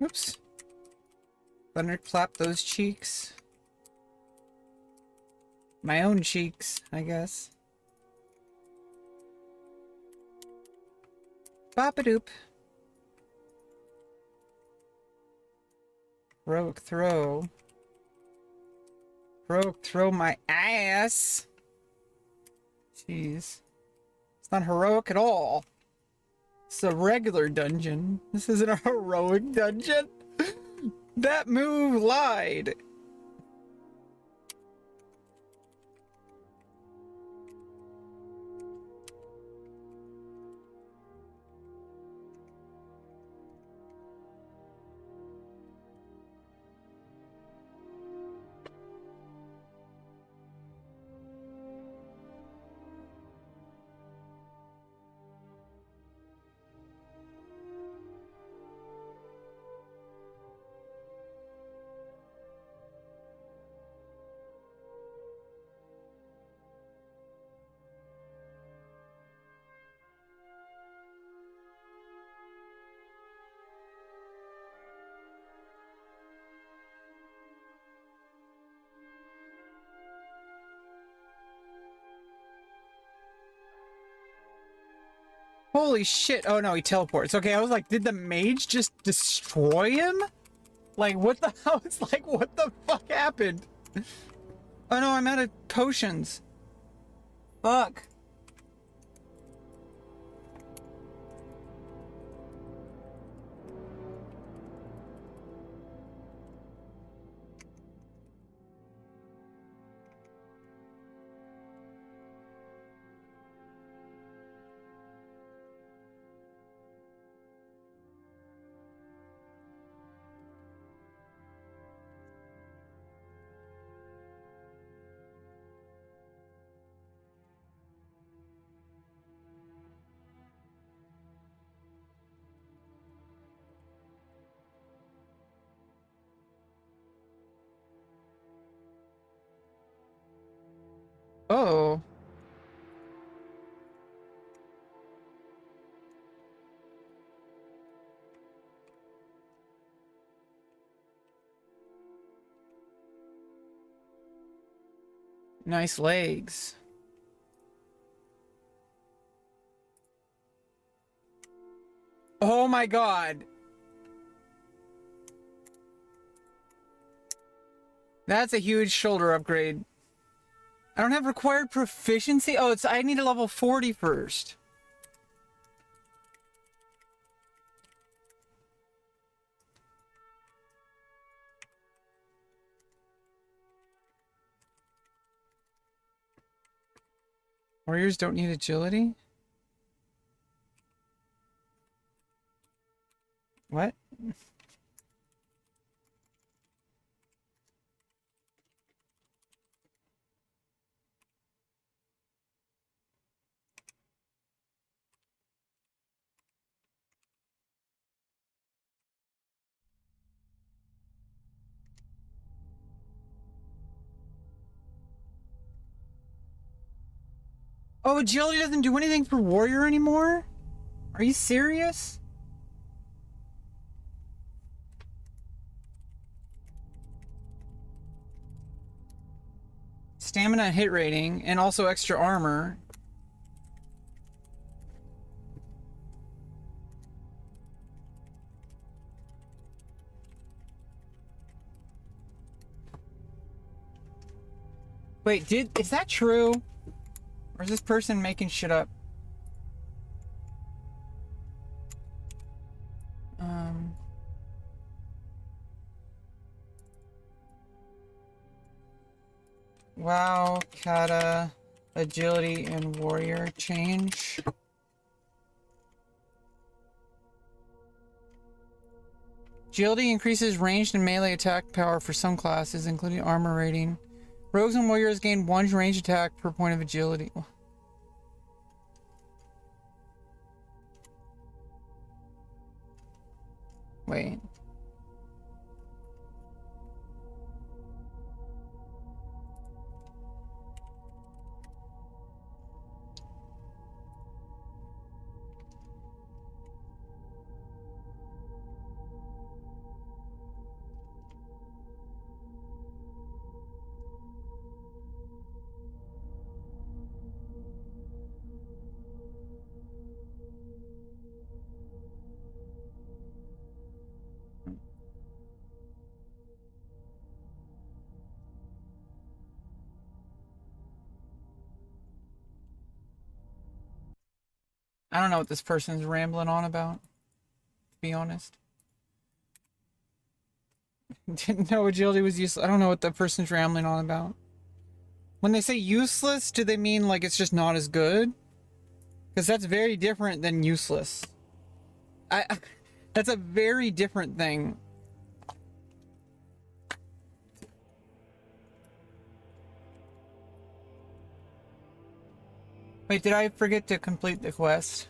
Oops. Thunderclap those cheeks. My own cheeks, I guess. Bop-a-doop. Heroic throw. Heroic throw my ass. Jeez. It's not heroic at all. It's a regular dungeon. This isn't a heroic dungeon. That move lied. Holy shit. Oh no, he teleports. Okay, I was like, did the mage just destroy him? Like, what the hell? It's like, what the fuck happened? Oh no, I'm out of potions. Fuck. Oh. Nice legs. Oh my god. That's a huge shoulder upgrade. I don't have required proficiency. Oh, I need a level 40 first. Warriors don't need agility? What? Oh, agility doesn't do anything for warrior anymore? Are you serious? Stamina and hit rating, and also extra armor. Wait, is that true? Or is this person making shit up? Wow, kata, agility, and warrior change. Agility increases ranged and melee attack power for some classes, including armor rating. Rogues and warriors gain 1 range attack per point of agility. Wait. I don't know what this person's rambling on about, to be honest. Didn't know agility was useless. I don't know what the person's rambling on about. When they say useless, do they mean like it's just not as good? Because that's very different than useless. That's a very different thing. Wait, did I forget to complete the quest?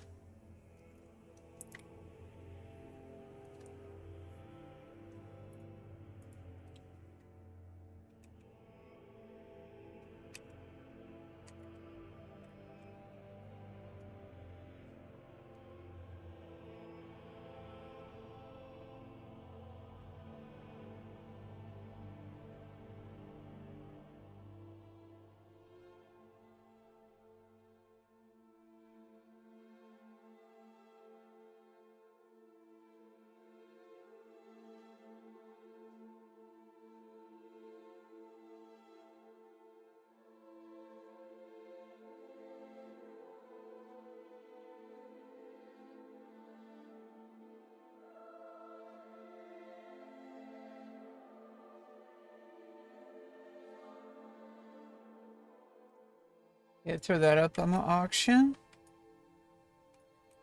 Yeah, throw that up on the auction.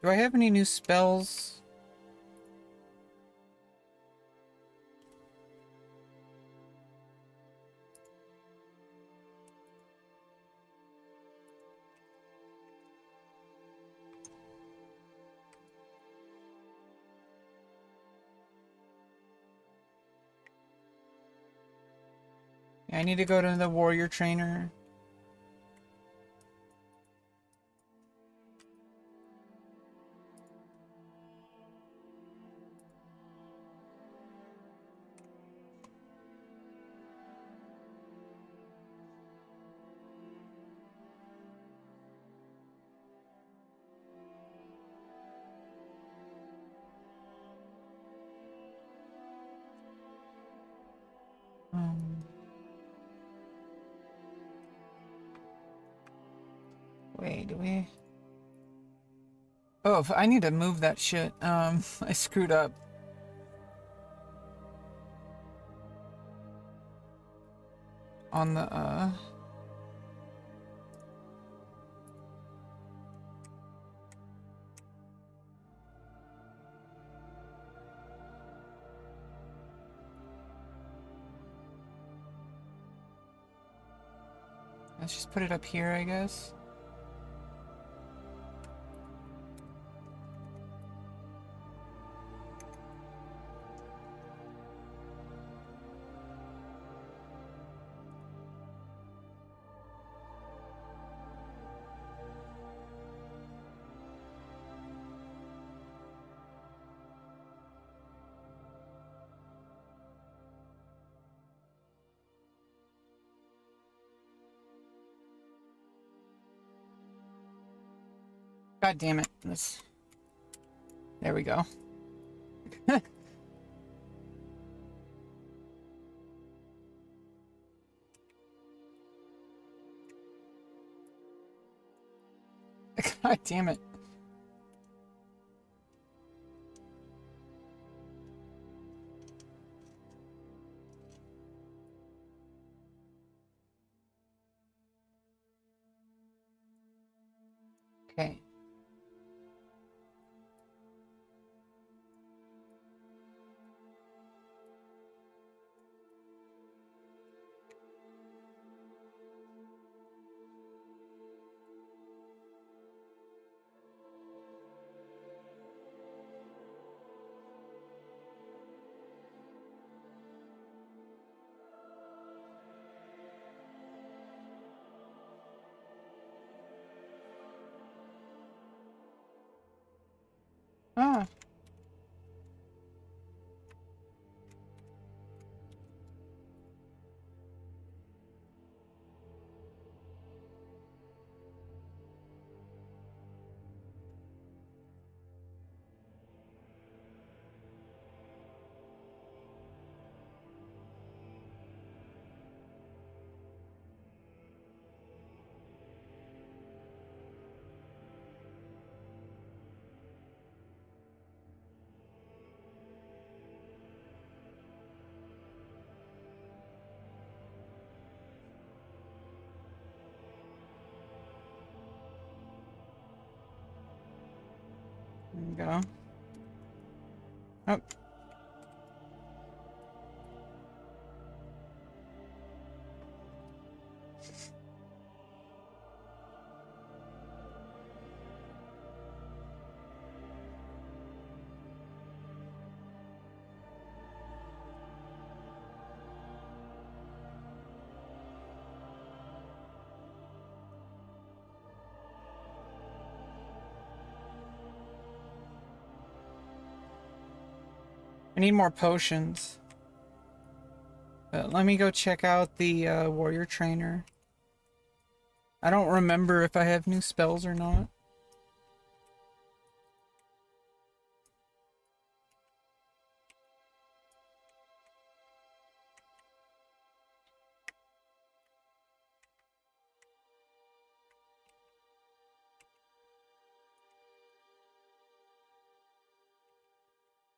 Do I have any new spells? Yeah, I need to go to the warrior trainer. Wait, do we? Oh, I need to move that shit. I screwed up. On the, let's just put it up here, I guess. God damn it. This. There we go. God damn it. Okay. Ah. There you go. Oh. I need more potions. But let me go check out the warrior trainer. I don't remember if I have new spells or not.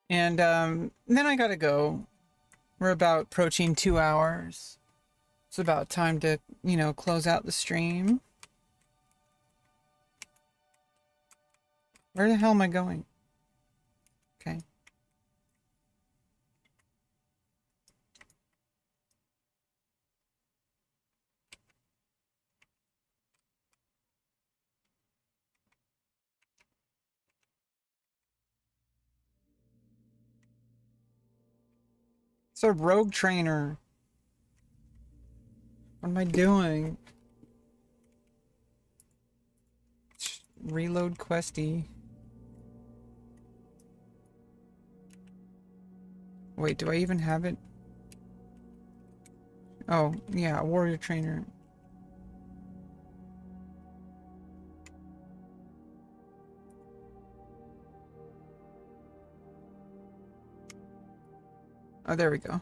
And then I gotta go. We're about approaching 2 hours. It's about time to, you know, close out the stream. Where the hell am I going? Okay. It's a rogue trainer. What am I doing? Reload questy. Wait, do I even have it? Oh, yeah, warrior trainer. Oh, there we go.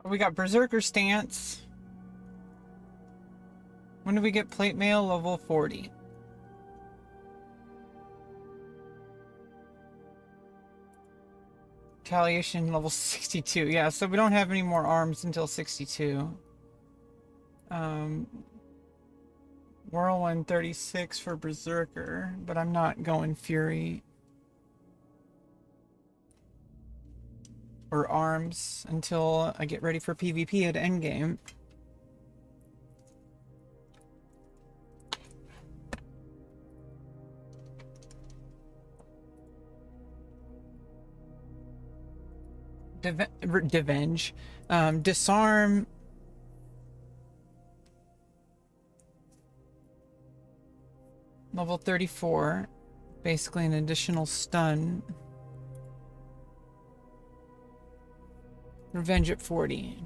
We got Berserker Stance. When do we get Plate Mail? Level 40. Retaliation level 62. Yeah, so we don't have any more arms until 62. Whirlwind 36 for Berserker, but I'm not going Fury or arms until I get ready for PvP at endgame. Devenge. Disarm. Level 34. Basically an additional stun. Revenge at 40.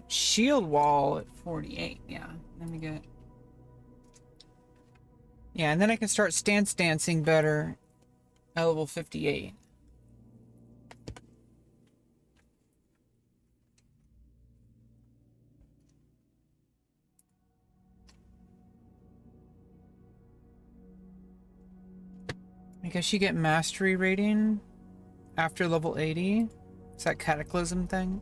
Shield wall at 48. Yeah, let me get... Yeah, and then I can start stance dancing better at level 58. I guess you get mastery rating after level 80. It's that Cataclysm thing.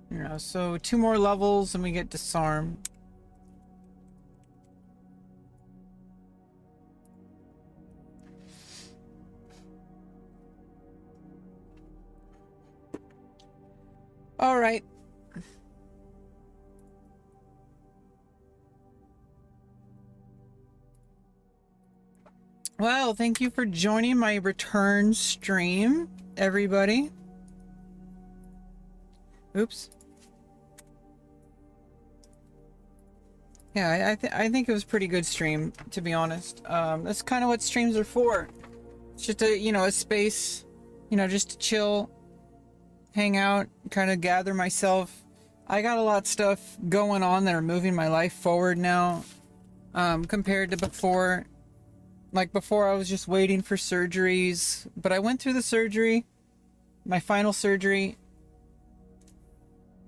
Yeah, so 2 more levels and we get disarm. All right. Well, thank you for joining my return stream, everybody. Oops. Yeah, I think it was a pretty good stream, to be honest. That's kind of what streams are for. It's just a, you know, a space, you know, just to chill, hang out, kind of gather myself. I got a lot of stuff going on that are moving my life forward now, compared to before. Like before, I was just waiting for surgeries, but I went through the surgery, my final surgery,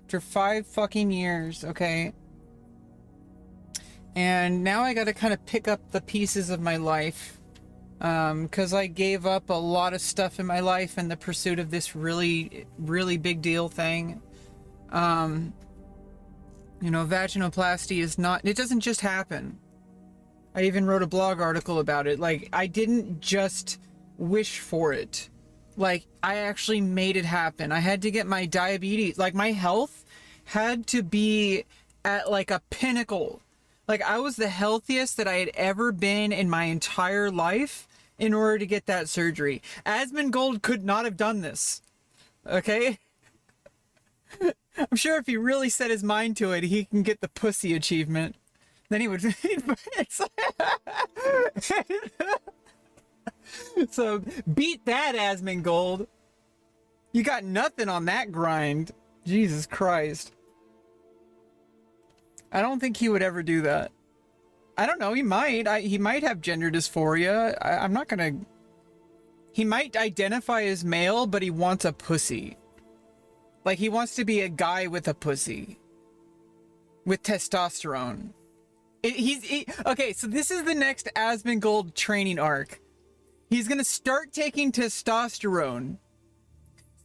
after 5 fucking years, okay? And now I got to kind of pick up the pieces of my life, because I gave up a lot of stuff in my life in the pursuit of this really, really big deal thing. You know, vaginoplasty is not, it doesn't just happen. I even wrote a blog article about it. Like, I didn't just wish for it. Like, I actually made it happen. I had to get my diabetes, like my health had to be at like a pinnacle. Like, I was the healthiest that I had ever been in my entire life in order to get that surgery. Asmongold could not have done this. Okay? I'm sure if he really set his mind to it, he can get the pussy achievement. Then he would. So beat that, Asmongold. You got nothing on that grind. Jesus Christ. I don't think he would ever do that. I don't know. He might. He might have gender dysphoria. I'm not gonna. He might identify as male, but he wants a pussy. Like, he wants to be a guy with a pussy. With testosterone. Okay, so this is the next Asmongold training arc. He's gonna start taking testosterone,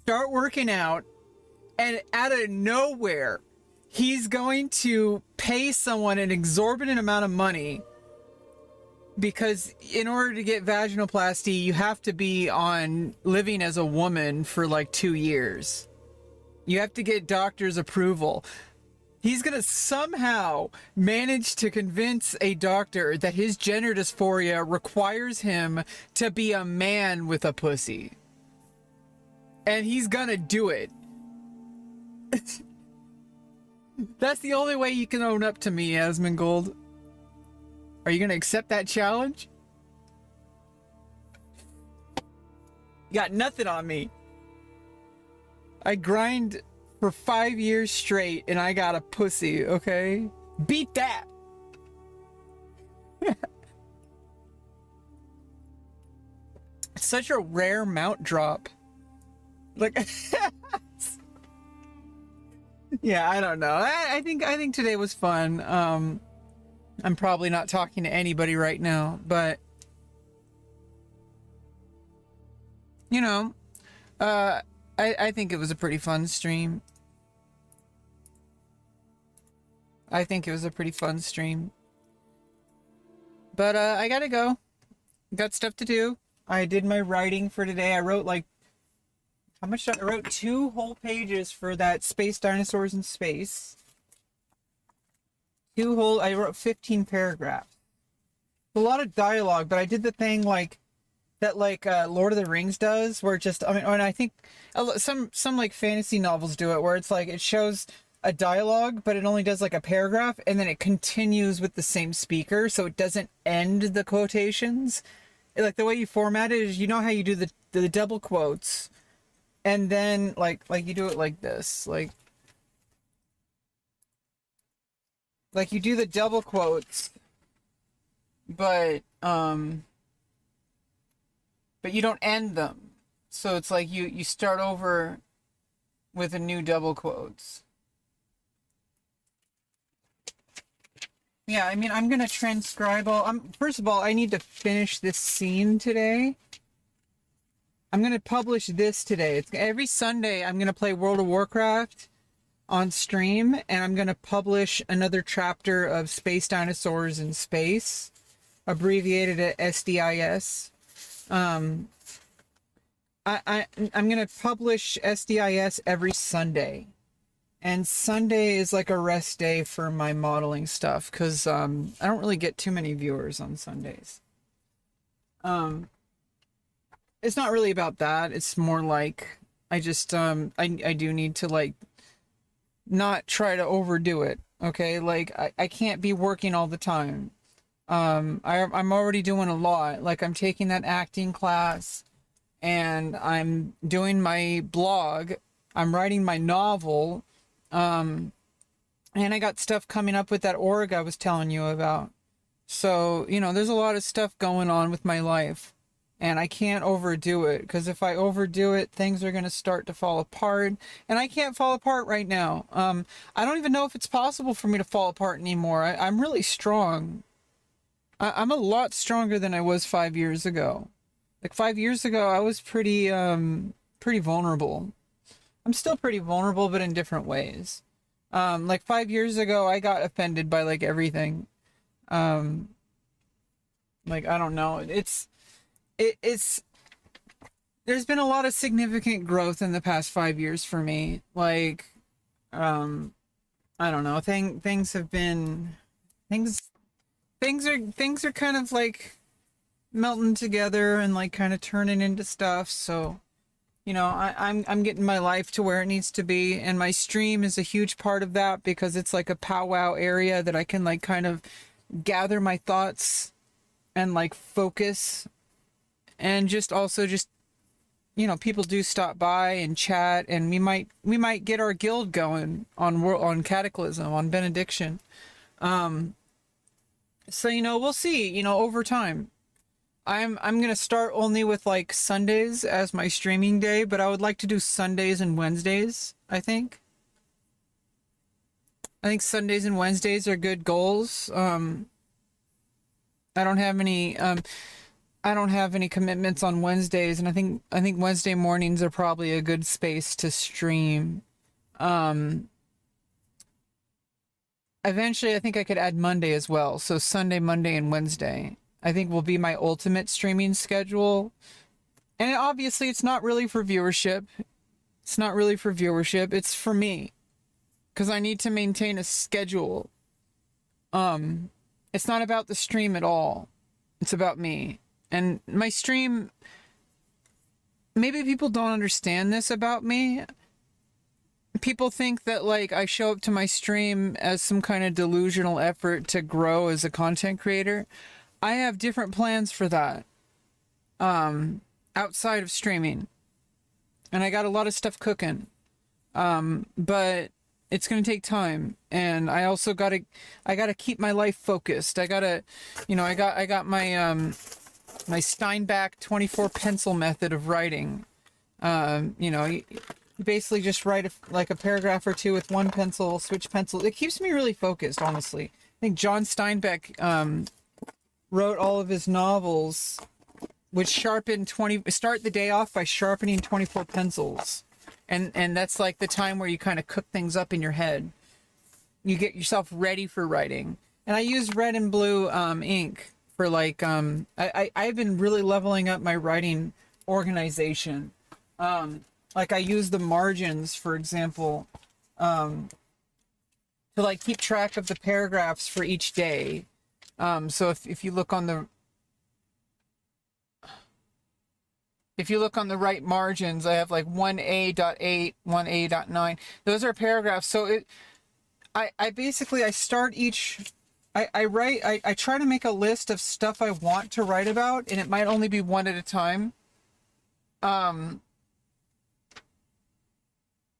start working out, and out of nowhere, he's going to pay someone an exorbitant amount of money, because in order to get vaginoplasty, you have to be on living as a woman for like 2 years. You have to get doctor's approval. He's gonna somehow manage to convince a doctor that his gender dysphoria requires him to be a man with a pussy. And he's gonna do it. That's the only way you can own up to me, Asmongold. Are you gonna accept that challenge? You got nothing on me. I grind for 5 years straight and I got a pussy, okay? Beat that! Such a rare mount drop. Like, yeah, I don't know. I think today was fun. I'm probably not talking to anybody right now, but you know, I think it was a pretty fun stream. I think it was a pretty fun stream. But I gotta go. Got stuff to do. I did my writing for today. I wrote like, how much? I wrote 2 whole pages for that Space Dinosaurs in Space. I wrote 15 paragraphs. A lot of dialogue, but I did the thing like that, like Lord of the Rings does, where it just, I mean, and I think some like fantasy novels do it, where it's like it shows a dialogue, but it only does like a paragraph, and then it continues with the same speaker, so it doesn't end the quotations. Like the way you format it is, you know how you do the double quotes, and then like you do it like this, like you do the double quotes, but you don't end them. So it's like you start over with a new double quotes. Yeah, I mean, I'm gonna transcribe all. First of all, I need to finish this scene today. I'm gonna publish this today. It's every Sunday. I'm gonna play World of Warcraft on stream, and I'm gonna publish another chapter of Space Dinosaurs in Space, abbreviated at SDIS. I'm gonna publish SDIS every Sunday. And Sunday is like a rest day for my modeling stuff, because I don't really get too many viewers on Sundays. It's not really about that. It's more like I just I do need to like not try to overdo it. Okay, like I can't be working all the time. I'm already doing a lot. Like, I'm taking that acting class, and I'm doing my blog. I'm writing my novel. And I got stuff coming up with that org I was telling you about. So, you know, there's a lot of stuff going on with my life. and I can't overdo it, because if I overdo it, things are going to start to fall apart, and I can't fall apart right now. I don't even know if it's possible for me to fall apart anymore. I'm really strong. I'm a lot stronger than I was 5 years ago. Like 5 years ago, I was pretty vulnerable. I'm still pretty vulnerable, but in different ways. Like 5 years ago, I got offended by like everything. Like, I don't know. It's there's been a lot of significant growth in the past 5 years for me. Like, I don't know. Things have been things are kind of like melting together and like kind of turning into stuff. So, you know, I'm getting my life to where it needs to be, and my stream is a huge part of that, because it's like a powwow area that I can like kind of gather my thoughts and like focus, and just also just, you know, people do stop by and chat, and we might get our guild going on Cataclysm, on Benediction. So, you know, we'll see, you know, over time. I'm gonna start only with like Sundays as my streaming day, but I would like to do Sundays and Wednesdays, I think. I think Sundays and Wednesdays are good goals. I don't have any commitments on Wednesdays, and I think Wednesday mornings are probably a good space to stream. Eventually I think I could add Monday as well. So Sunday, Monday, and Wednesday, I think, will be my ultimate streaming schedule. And obviously it's not really for viewership. It's for me, because I need to maintain a schedule. It's not about the stream at all. It's about me. And my stream, maybe people don't understand this about me. People think that like I show up to my stream as some kind of delusional effort to grow as a content creator. I have different plans for that. Outside of streaming. And I got a lot of stuff cooking. But it's going to take time, and I also got to keep my life focused. I got to, you know, I got my my Steinbeck 24 pencil method of writing. You know, you basically just write like a paragraph or two with one pencil, switch pencil. It keeps me really focused, honestly. I think John Steinbeck wrote all of his novels, which start the day off by sharpening 24 pencils. And that's like the time where you kind of cook things up in your head. You get yourself ready for writing. And I use red and blue ink for like, I've been really leveling up my writing organization. Like I use the margins, for example, to like keep track of the paragraphs for each day. So if you look on the right margins, I have like 1A.8, 1A.9. Those are paragraphs. So I basically start each, I try to make a list of stuff I want to write about, and it might only be one at a time.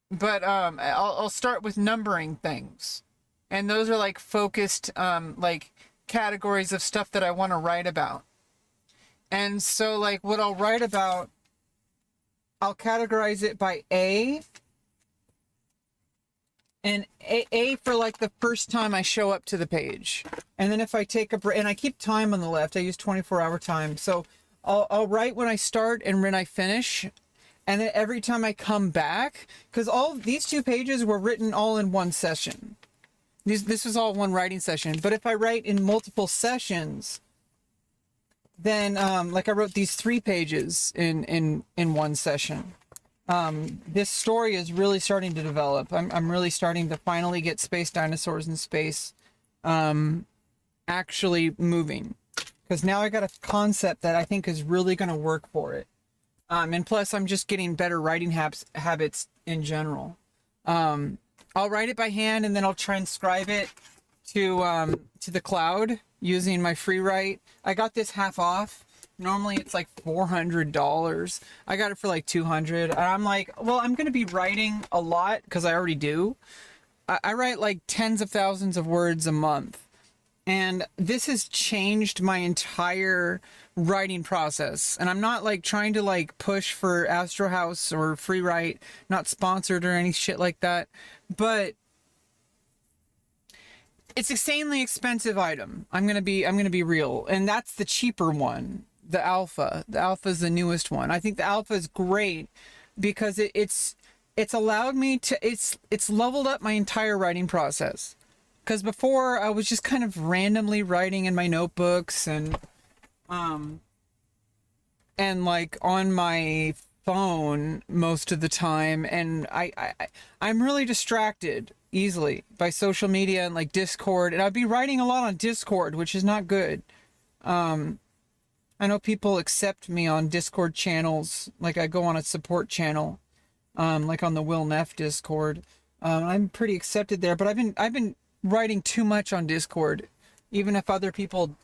But I'll start with numbering things. And those are like focused, like categories of stuff that I want to write about. And so like what I'll write about, I'll categorize it by A. And A for like the first time I show up to the page. And then if I take a break, and I keep time on the left, I use 24-hour time. So I'll write when I start and when I finish. And then every time I come back, because all these 2 pages were written all in one session. This was all one writing session. But if I write in multiple sessions, then like I wrote these 3 pages in one session. This story is really starting to develop. I'm really starting to finally get space dinosaurs in space actually moving, because now I got a concept that I think is really going to work for it. And plus I'm just getting better writing habits in general. I'll write it by hand, and then I'll transcribe it to the cloud using my free write. I got this half off. Normally it's like $400. I got it for like $200. I'm like, well, I'm going to be writing a lot because I already do. I write like tens of thousands of words a month. And this has changed my entire writing process. And I'm not like trying to like push for Astro House or free write, not sponsored or any shit like that. But it's insanely expensive item. I'm gonna be real. And that's the cheaper one, the alpha. The alpha is the newest one. I think the alpha is great because it's allowed me to it's leveled up my entire writing process. Because before I was just kind of randomly writing in my notebooks and like on my phone most of the time, and I'm really distracted easily by social media and like Discord, and I'd be writing a lot on Discord, which is not good. I know people accept me on Discord channels, like I go on a support channel, like on the Will Neff Discord. I'm pretty accepted there, but I've been writing too much on Discord. Even if other people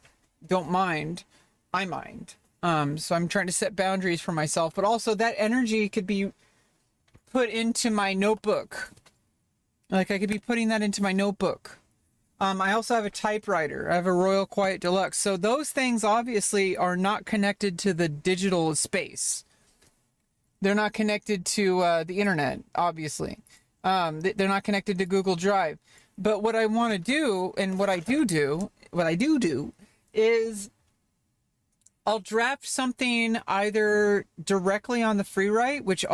don't mind, I mind. So I'm trying to set boundaries for myself, but also that energy could be put into my notebook. Like I could be putting that into my notebook. I also have a typewriter. I have a Royal Quiet Deluxe. So those things obviously are not connected to the digital space. They're not connected to the internet, obviously. They're not connected to Google Drive. But what I want to do, and what I do is I'll draft something either directly on the free write, which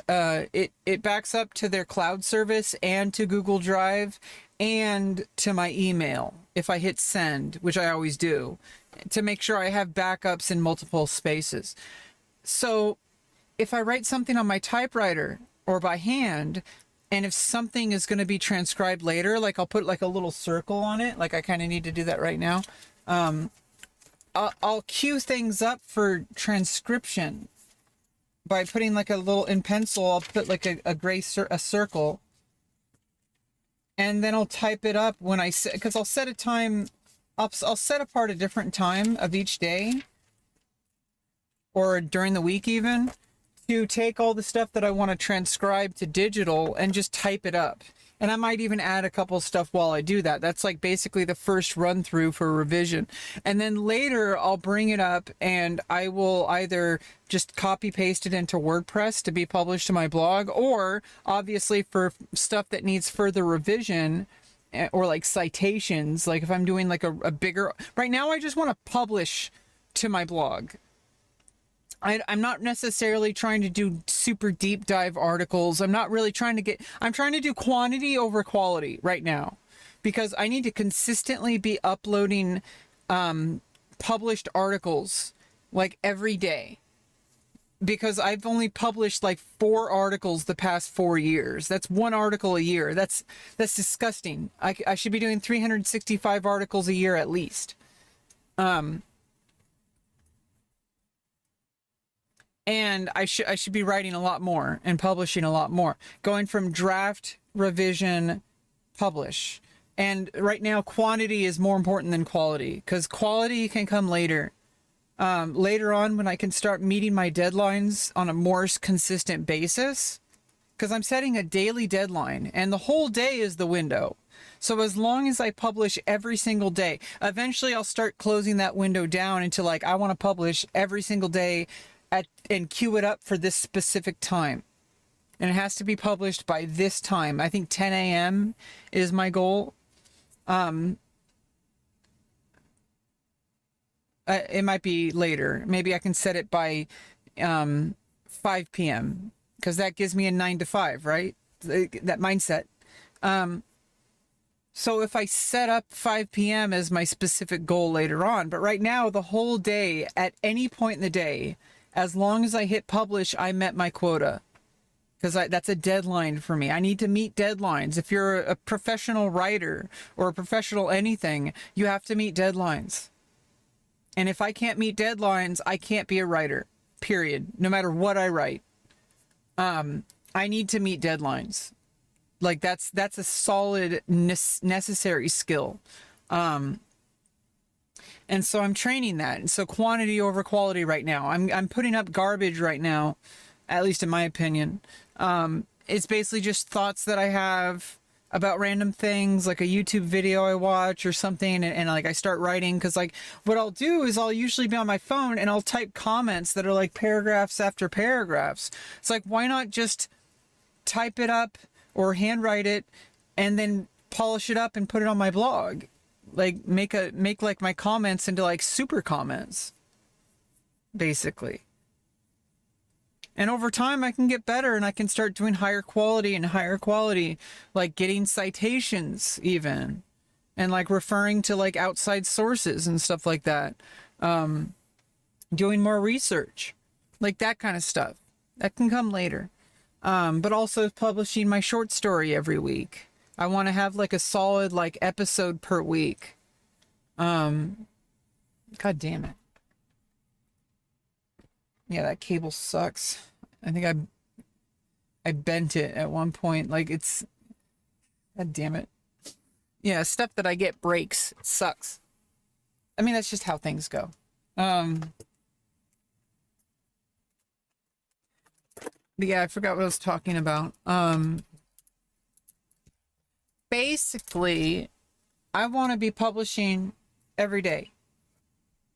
it backs up to their cloud service and to Google Drive and to my email if I hit send, which I always do, to make sure I have backups in multiple spaces. So if I write something on my typewriter or by hand, and if something is going to be transcribed later, like I'll put like a little circle on it, like I kind of need to do that right now. I'll cue things up for transcription by putting like a little, in pencil, I'll put like a gray circle, and then I'll type it up when I set, because I'll set a time, I'll set apart a different time of each day or during the week even, to take all the stuff that I want to transcribe to digital and just type it up. And I might even add a couple stuff while I do that. That's like basically the first run through for revision. And then later I'll bring it up and I will either just copy paste it into WordPress to be published to my blog, or obviously for stuff that needs further revision or like citations, like if I'm doing like a bigger, right now I just want to publish to my blog. I'm not necessarily trying to do super deep dive articles. I'm not really trying to get, I'm trying to do quantity over quality right now, because I need to consistently be uploading published articles like every day, because I've only published like 4 articles the past 4 years. That's 1 article a year. That's disgusting. I should be doing 365 articles a year at least. And I should be writing a lot more and publishing a lot more, going from draft, revision, publish. And right now, quantity is more important than quality, because quality can come later. Later on, when I can start meeting my deadlines on a more consistent basis, because I'm setting a daily deadline and the whole day is the window. So as long as I publish every single day, eventually I'll start closing that window down into like, I want to publish every single day and queue it up for this specific time. And it has to be published by this time. I think 10 a.m. is my goal. It might be later. Maybe I can set it by 5 p.m. because that gives me a 9 to 5, right? That mindset. So if I set up 5 p.m. as my specific goal later on, but right now, the whole day, at any point in the day, as long as I hit publish, I met my quota, because that's a deadline for me. I need to meet deadlines. If you're a professional writer or a professional anything, you have to meet deadlines. And if I can't meet deadlines, I can't be a writer, period. No matter what I write. I need to meet deadlines. Like that's a solid necessary skill. And so I'm training that. And so quantity over quality right now. I'm putting up garbage right now, at least in my opinion. It's basically just thoughts that I have, about random things, like a YouTube video I watch or something, and like I start writing, because like what I'll do is I'll usually be on my phone and I'll type comments that are like paragraphs after paragraphs. It's like, why not just type it up or handwrite it and then polish it up and put it on my blog? Like make like my comments into like super comments, basically. And over time, I can get better and I can start doing higher quality, like getting citations even, and like referring to like outside sources and stuff like that. Doing more research, like that kind of stuff. That can come later. But also publishing my short story every week. I want to have like a solid like episode per week. God damn it. Yeah, that cable sucks. I think I bent it at one point. Like it's, God damn it. Yeah, stuff that I get breaks. It sucks. I mean, that's just how things go. But yeah, I forgot what I was talking about. Basically, I want to be publishing every day.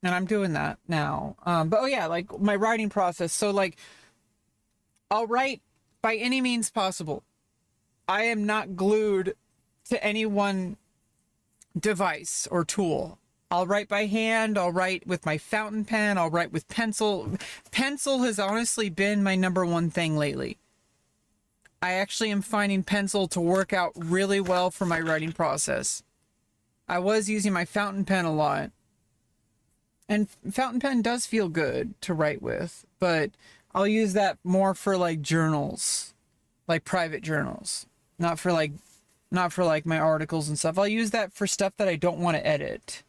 And I'm doing that now. But oh yeah, like my writing process. So like, I'll write by any means possible. I am not glued to any one device or tool. I'll write by hand. I'll write with my fountain pen. I'll write with pencil. Pencil has honestly been my number one thing lately. I actually am finding pencil to work out really well for my writing process. I was using my fountain pen a lot. And fountain pen does feel good to write with, but I'll use that more for like journals, like private journals, not for like my articles and stuff. I'll use that for stuff that I don't want to edit.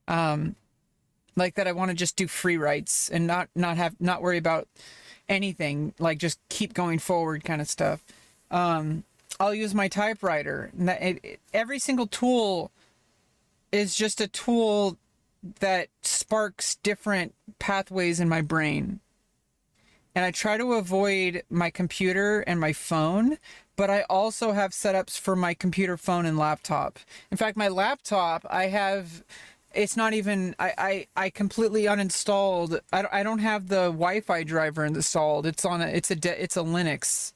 Like that I want to just do free writes and not worry about anything, like just keep going forward kind of stuff. I'll use my typewriter. Every single tool is just a tool that sparks different pathways in my brain. And I try to avoid my computer and my phone, but I also have setups for my computer, phone, and laptop. In fact, my laptop, it's not even, I completely uninstalled. I don't have the Wi-Fi driver installed. It's a Linux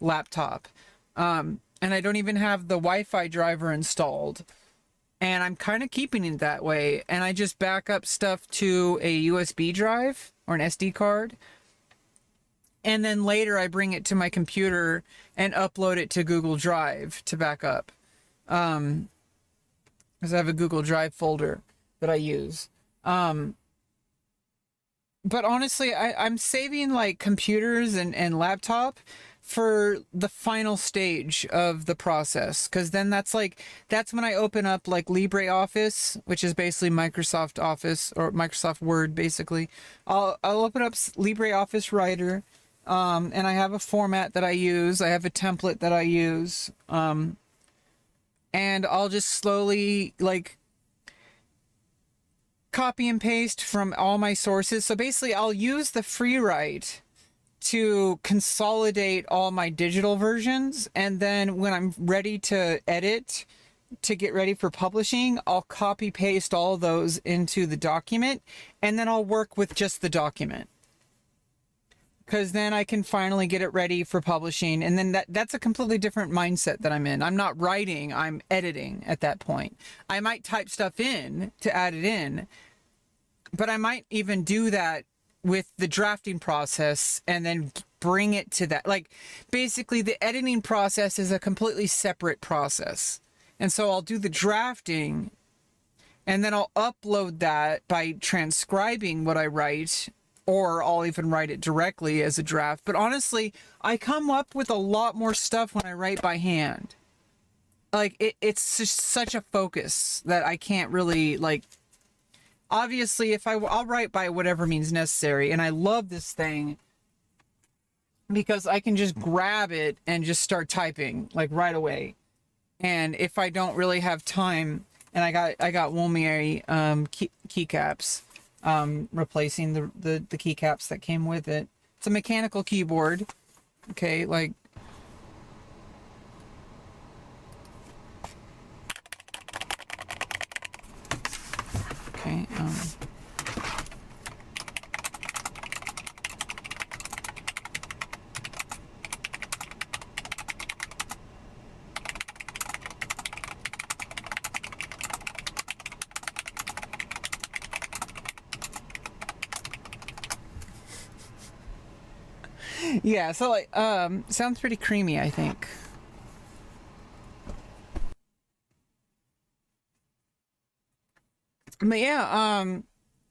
laptop. And I don't even have the Wi-Fi driver installed. And I'm kind of keeping it that way. And I just back up stuff to a USB drive or an SD card. And then later I bring it to my computer and upload it to Google Drive to back up. Because I have a Google Drive folder that I use. But honestly, I'm saving like computers and laptop for the final stage of the process, because then that's when I open up like LibreOffice, which is basically Microsoft Office or Microsoft Word. Basically, I'll open up LibreOffice Writer, and I have a format that I use. I have a template that I use, and I'll just slowly like copy and paste from all my sources. So basically, I'll use the free write to consolidate all my digital versions, and then when I'm ready to edit to get ready for publishing, I'll copy paste all those into the document, and then I'll work with just the document, because then I can finally get it ready for publishing. And then that's a completely different mindset that I'm in. I'm not writing, I'm editing at that point. I might type stuff in to add it in, but I might even do that with the drafting process and then bring it to that. Like basically the editing process is a completely separate process. And so I'll do the drafting and then I'll upload that by transcribing what I write, or I'll even write it directly as a draft. But honestly, I come up with a lot more stuff when I write by hand. Like it's just such a focus that I can't really like. Obviously, I'll write by whatever means necessary, and I love this thing because I can just grab it and just start typing like right away. And if I don't really have time, and I got Woolmere keycaps, replacing the keycaps that came with it. It's a mechanical keyboard, okay, like Yeah, so like, sounds pretty creamy, I think. But yeah,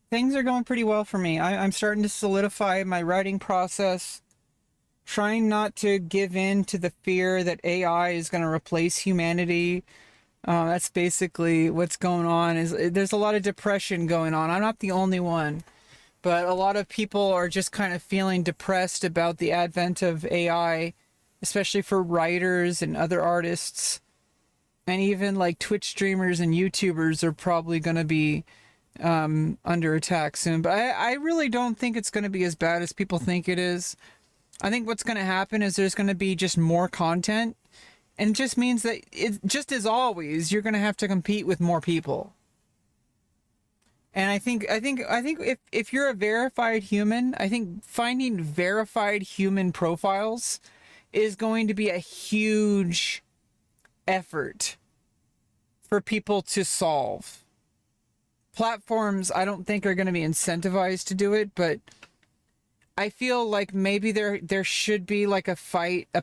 things are going pretty well for me. I'm starting to solidify my writing process, trying not to give in to the fear that AI is going to replace humanity. That's basically what's going on. Is there's a lot of depression going on. I'm not the only one, but a lot of people are just kind of feeling depressed about the advent of AI, especially for writers and other artists. And even like Twitch streamers and YouTubers are probably going to be under attack soon. But I really don't think it's going to be as bad as people think it is. I think what's going to happen is there's going to be just more content. And it just means that it just as always, you're going to have to compete with more people. And I think if you're a verified human, I think finding verified human profiles is going to be a huge effort for people to solve. Platforms, I don't think are going to be incentivized to do it, but I feel like maybe there should be like a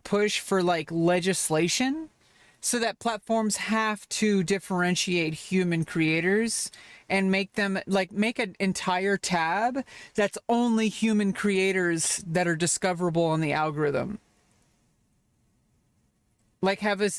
push for like legislation so that platforms have to differentiate human creators and make them like make an entire tab that's only human creators that are discoverable on the algorithm. Like have a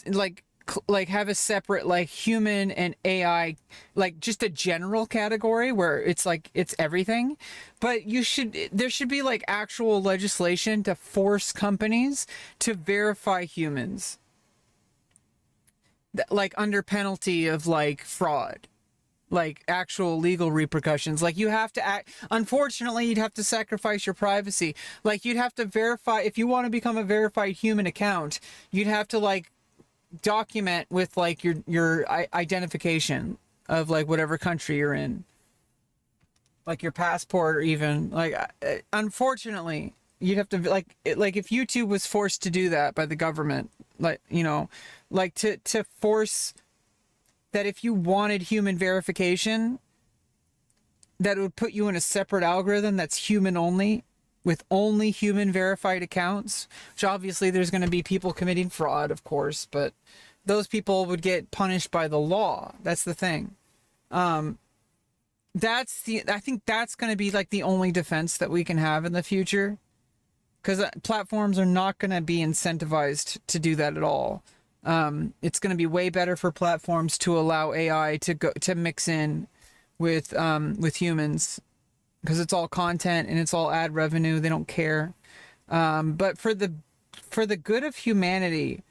separate like human and AI, like just a general category where it's like it's everything. But there should be like actual legislation to force companies to verify humans, like under penalty of like fraud, like actual legal repercussions. Like you have to act, unfortunately you'd have to sacrifice your privacy. Like you'd have to verify, if you want to become a verified human account, you'd have to like document with like your identification of like whatever country you're in, like your passport, or even like unfortunately you'd have to like if YouTube was forced to do that by the government, like, you know, like to force that if you wanted human verification, that it would put you in a separate algorithm that's human only, with only human verified accounts, which obviously there's going to be people committing fraud, of course, but those people would get punished by the law. That's the thing. I think that's going to be like the only defense that we can have in the future, because platforms are not going to be incentivized to do that at all. It's going to be way better for platforms to allow AI to mix in with humans, because it's all content and it's all ad revenue. They don't care. But for the good of humanity,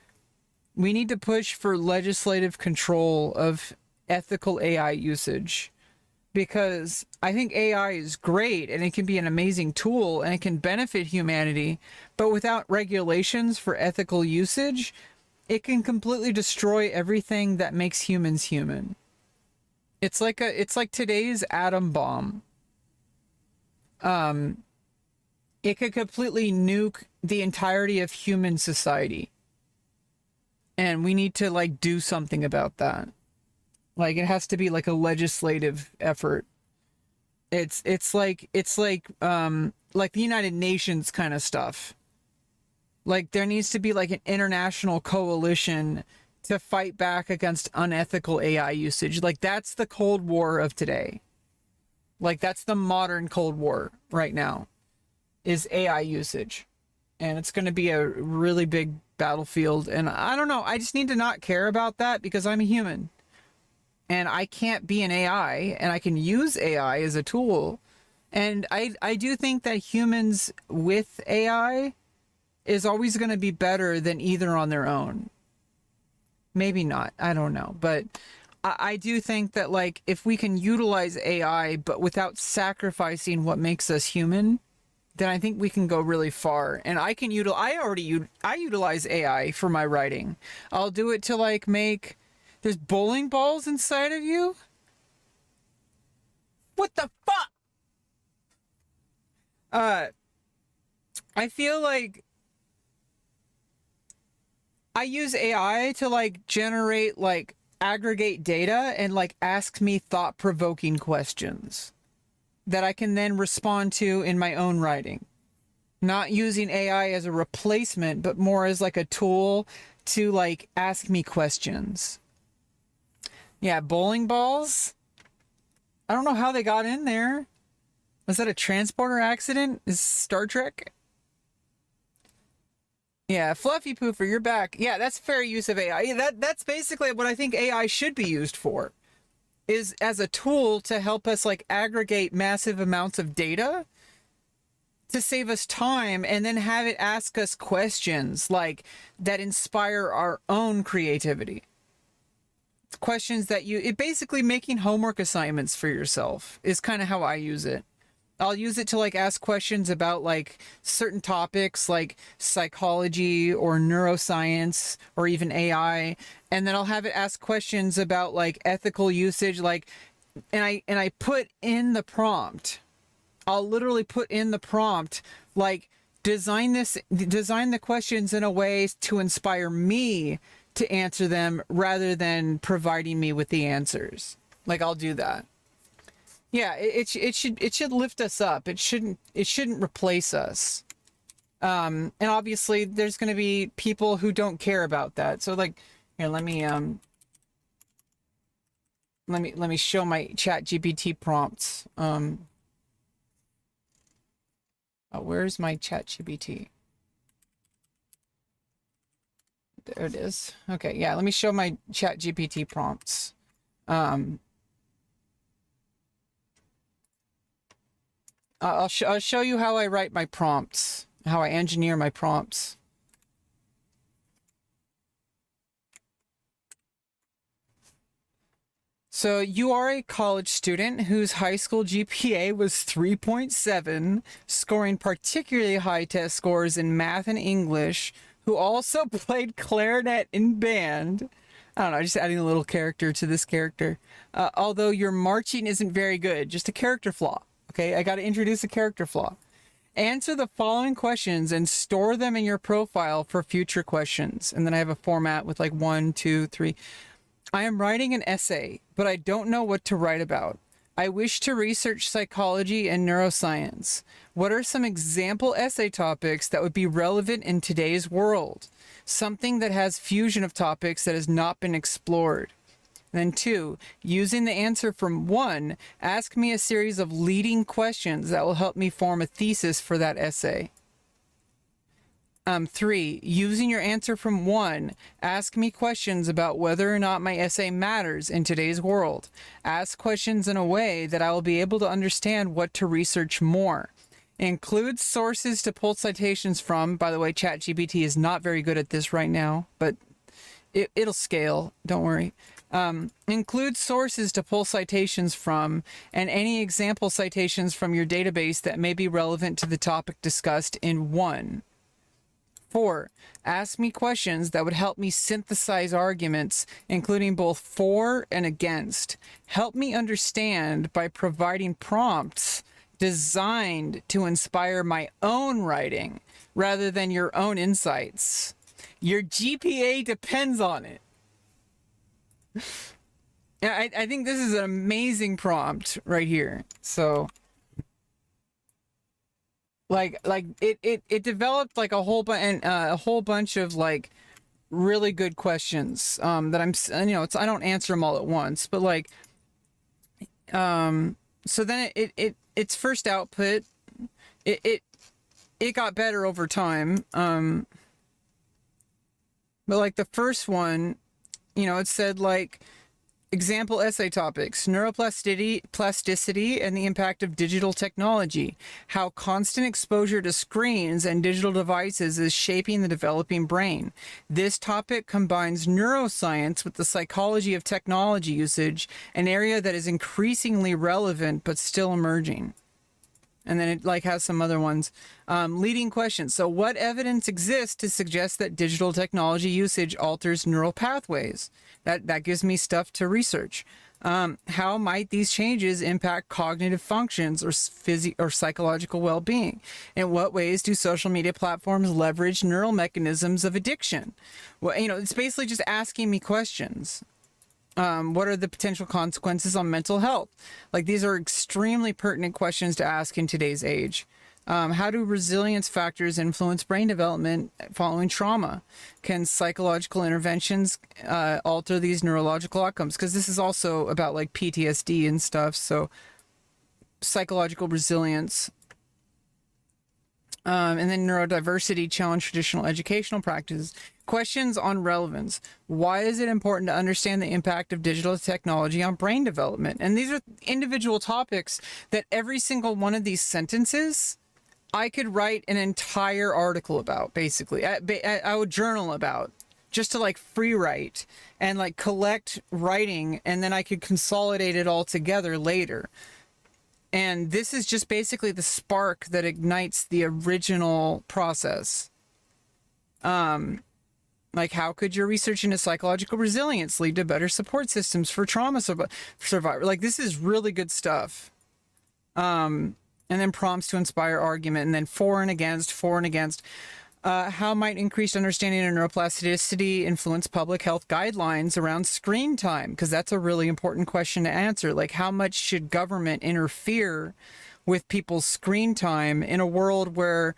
we need to push for legislative control of ethical AI usage, because I think AI is great and it can be an amazing tool and it can benefit humanity, but without regulations for ethical usage, it can completely destroy everything that makes humans human. It's like today's atom bomb. It could completely nuke the entirety of human society. And we need to like do something about that. Like it has to be like a legislative effort. It's like the United Nations kind of stuff. Like there needs to be like an international coalition to fight back against unethical AI usage. Like that's the Cold War of today. Like that's the modern Cold War right now, is AI usage. And it's going to be a really big battlefield. And I don't know, I just need to not care about that because I'm a human. And I can't be an AI, and I can use AI as a tool. And I do think that humans with AI is always going to be better than either on their own. Maybe not, I don't know. But I do think that like if we can utilize AI but without sacrificing what makes us human, then I think we can go really far. And I utilize AI for my writing. I'll do it to like make, there's bowling balls inside of you? What the fuck? I feel like I use AI to like generate like aggregate data and like ask me thought-provoking questions that I can then respond to in my own writing. Not using AI as a replacement, but more as like a tool to like ask me questions. Yeah, bowling balls. I don't know how they got in there. Was that a transporter accident? Is Star Trek? Yeah, Fluffy Poofer, you're back. Yeah, that's fair use of AI. Yeah, that's basically what I think AI should be used for, is as a tool to help us like aggregate massive amounts of data to save us time, and then have it ask us questions like that inspire our own creativity. Questions that it basically making homework assignments for yourself is kind of how I use it. I'll use it to like ask questions about like certain topics like psychology or neuroscience or even AI, and then I'll have it ask questions about like ethical usage, like, and I put in the prompt. I'll literally put in the prompt like design the questions in a way to inspire me to answer them rather than providing me with the answers. Like I'll do that. Yeah, it should lift us up. It shouldn't replace us. And obviously there's going to be people who don't care about that. So like, here, let me show my chat GPT prompts. Where's my chat GPT? There it is. Okay, yeah, let me show my chat GPT prompts. I'll show you how I write my prompts, how I engineer my prompts. So you are a college student whose high school GPA was 3.7, scoring particularly high test scores in math and English, who also played clarinet in band. I don't know, just adding a little character to this character. Although your marching isn't very good, just a character flaw. Okay, I got to introduce a character flaw. Answer the following questions and store them in your profile for future questions. And then I have a format with like 1, 2, 3. I am writing an essay, but I don't know what to write about. I wish to research psychology and neuroscience. What are some example essay topics that would be relevant in today's world? Something that has fusion of topics that has not been explored. Then 2, using the answer from 1, ask me a series of leading questions that will help me form a thesis for that essay. 3, using your answer from 1, ask me questions about whether or not my essay matters in today's world. Ask questions in a way that I will be able to understand what to research more. Include sources to pull citations from. By the way, ChatGPT is not very good at this right now, but it'll scale. Don't worry. Include sources to pull citations from and any example citations from your database that may be relevant to the topic discussed in 1. 4, ask me questions that would help me synthesize arguments, including both for and against. Help me understand by providing prompts designed to inspire my own writing rather than your own insights. Your GPA depends on it. Yeah, I think this is an amazing prompt right here. So, like it developed like a whole bunch of like really good questions that I'm, you know, I don't answer them all at once, but like so then its first output it got better over time, but like the first one, you know, it said like example essay topics: neuroplasticity and the impact of digital technology, how constant exposure to screens and digital devices is shaping the developing brain. This topic combines neuroscience with the psychology of technology usage, an area that is increasingly relevant but still emerging. And then it like has some other ones. Leading questions. So what evidence exists to suggest that digital technology usage alters neural pathways? That gives me stuff to research. How might these changes impact cognitive functions or or psychological well-being? In what ways do social media platforms leverage neural mechanisms of addiction? Well, it's basically just asking me questions. What are the potential consequences on mental health? Like, these are extremely pertinent questions to ask in today's age. How do resilience factors influence brain development following trauma? Can psychological interventions alter these neurological outcomes? Because this is also about like PTSD and stuff. So psychological resilience. And then neurodiversity challenge traditional educational practices. Questions on relevance. Why is it important to understand the impact of digital technology on brain development? And these are individual topics that every single one of these sentences I could write an entire article about, basically. I would journal about, just to like free write and like collect writing, and then I could consolidate it all together later. And this is just basically the spark that ignites the original process. Like, how could your research into psychological resilience lead to better support systems for trauma survivors? Like, this is really good stuff. And then prompts to inspire argument, and then for and against. How might increased understanding of neuroplasticity influence public health guidelines around screen time? Because that's a really important question to answer. Like, how much should government interfere with people's screen time in a world where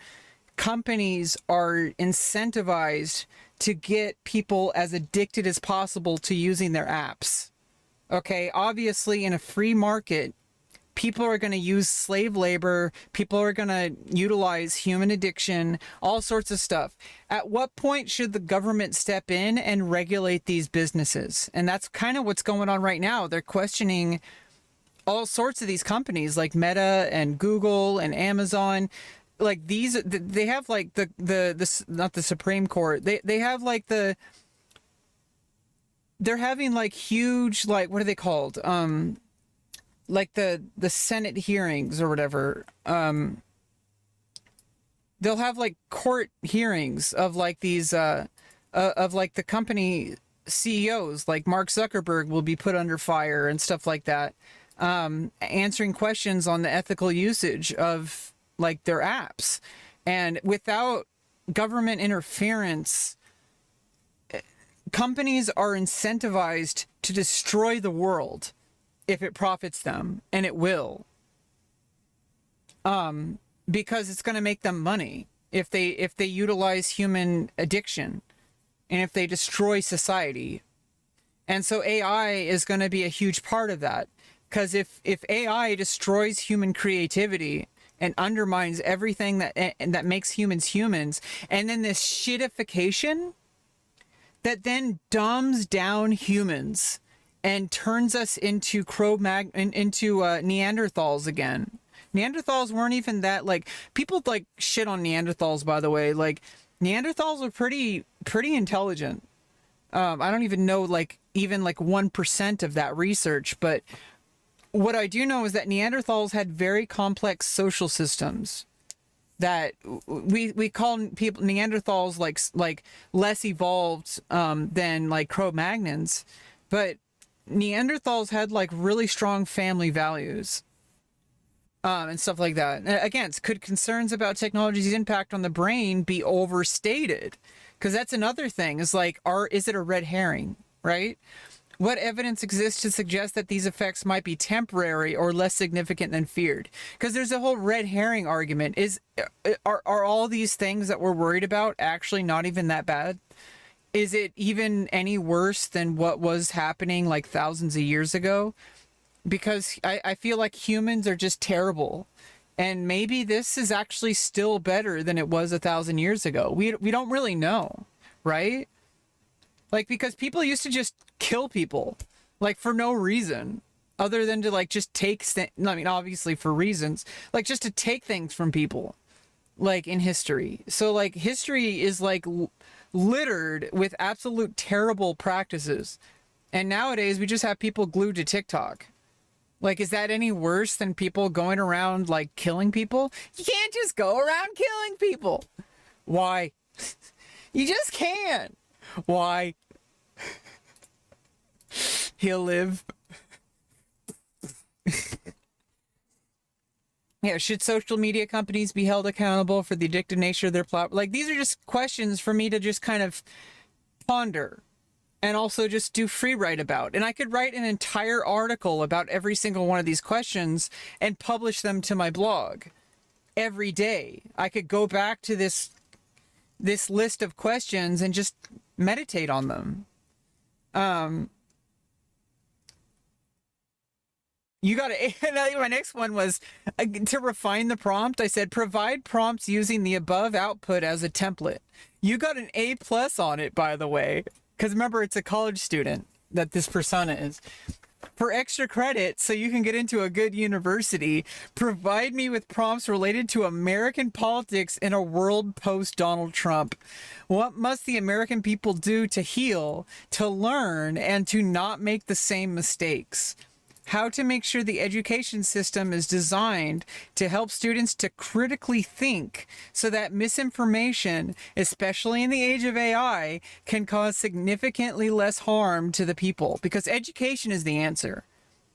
companies are incentivized to get people as addicted as possible to using their apps? Okay, obviously in a free market, people are going to use slave labor. People are going to utilize human addiction, all sorts of stuff. At what point should the government step in and regulate these businesses? And that's kind of what's going on right now. They're questioning all sorts of these companies like Meta and Google and Amazon. Like, these, they have like the not the Supreme Court. They have like they're having like huge, like, what are they called? Like the Senate hearings or whatever. They'll have like court hearings of like these of like the company CEOs, like Mark Zuckerberg will be put under fire and stuff like that, answering questions on the ethical usage of like their apps. And without government interference, companies are incentivized to destroy the world if it profits them, and it will, because it's going to make them money if they utilize human addiction and if they destroy society. And so AI is going to be a huge part of that, because if AI destroys human creativity and undermines everything that makes humans, and then this shitification that then dumbs down humans and turns us into Neanderthals again. Neanderthals weren't even that, like, people like shit on Neanderthals, by the way. Like, Neanderthals are pretty intelligent. I don't even know like even like 1% of that research, but what I do know is that Neanderthals had very complex social systems that we call people Neanderthals like less evolved than like Cro-Magnons, but Neanderthals had like really strong family values and stuff like that. Again, could concerns about technology's impact on the brain be overstated? Because that's another thing, is like, is it a red herring, right? What evidence exists to suggest that these effects might be temporary or less significant than feared? Because there's a whole red herring argument. Are all these things that we're worried about actually not even that bad? Is it even any worse than what was happening like thousands of years ago? Because I feel like humans are just terrible. And maybe this is actually still better than it was 1,000 years ago. We don't really know, right? Like, because people used to just kill people, like, for no reason other than to like just take I mean, obviously for reasons, like just to take things from people, like in history. So like history is like littered with absolute terrible practices. And nowadays we just have people glued to TikTok. Like, is that any worse than people going around like killing people? You can't just go around killing people. Why? You just can't. Why? He'll live. Yeah, should social media companies be held accountable for the addictive nature of their platform? Like, these are just questions for me to just kind of ponder and also just do free write about. And I could write an entire article about every single one of these questions and publish them to my blog every day. I could go back to this list of questions and just meditate on them. You got to. My next one was to refine the prompt. I said, provide prompts using the above output as a template. You got an A+ on it, by the way, because remember, it's a college student that this persona is. For extra credit, so you can get into a good university, provide me with prompts related to American politics in a world post Donald Trump. What must the American people do to heal, to learn, and to not make the same mistakes? How to make sure the education system is designed to help students to critically think so that misinformation, especially in the age of AI, can cause significantly less harm to the people, because education is the answer.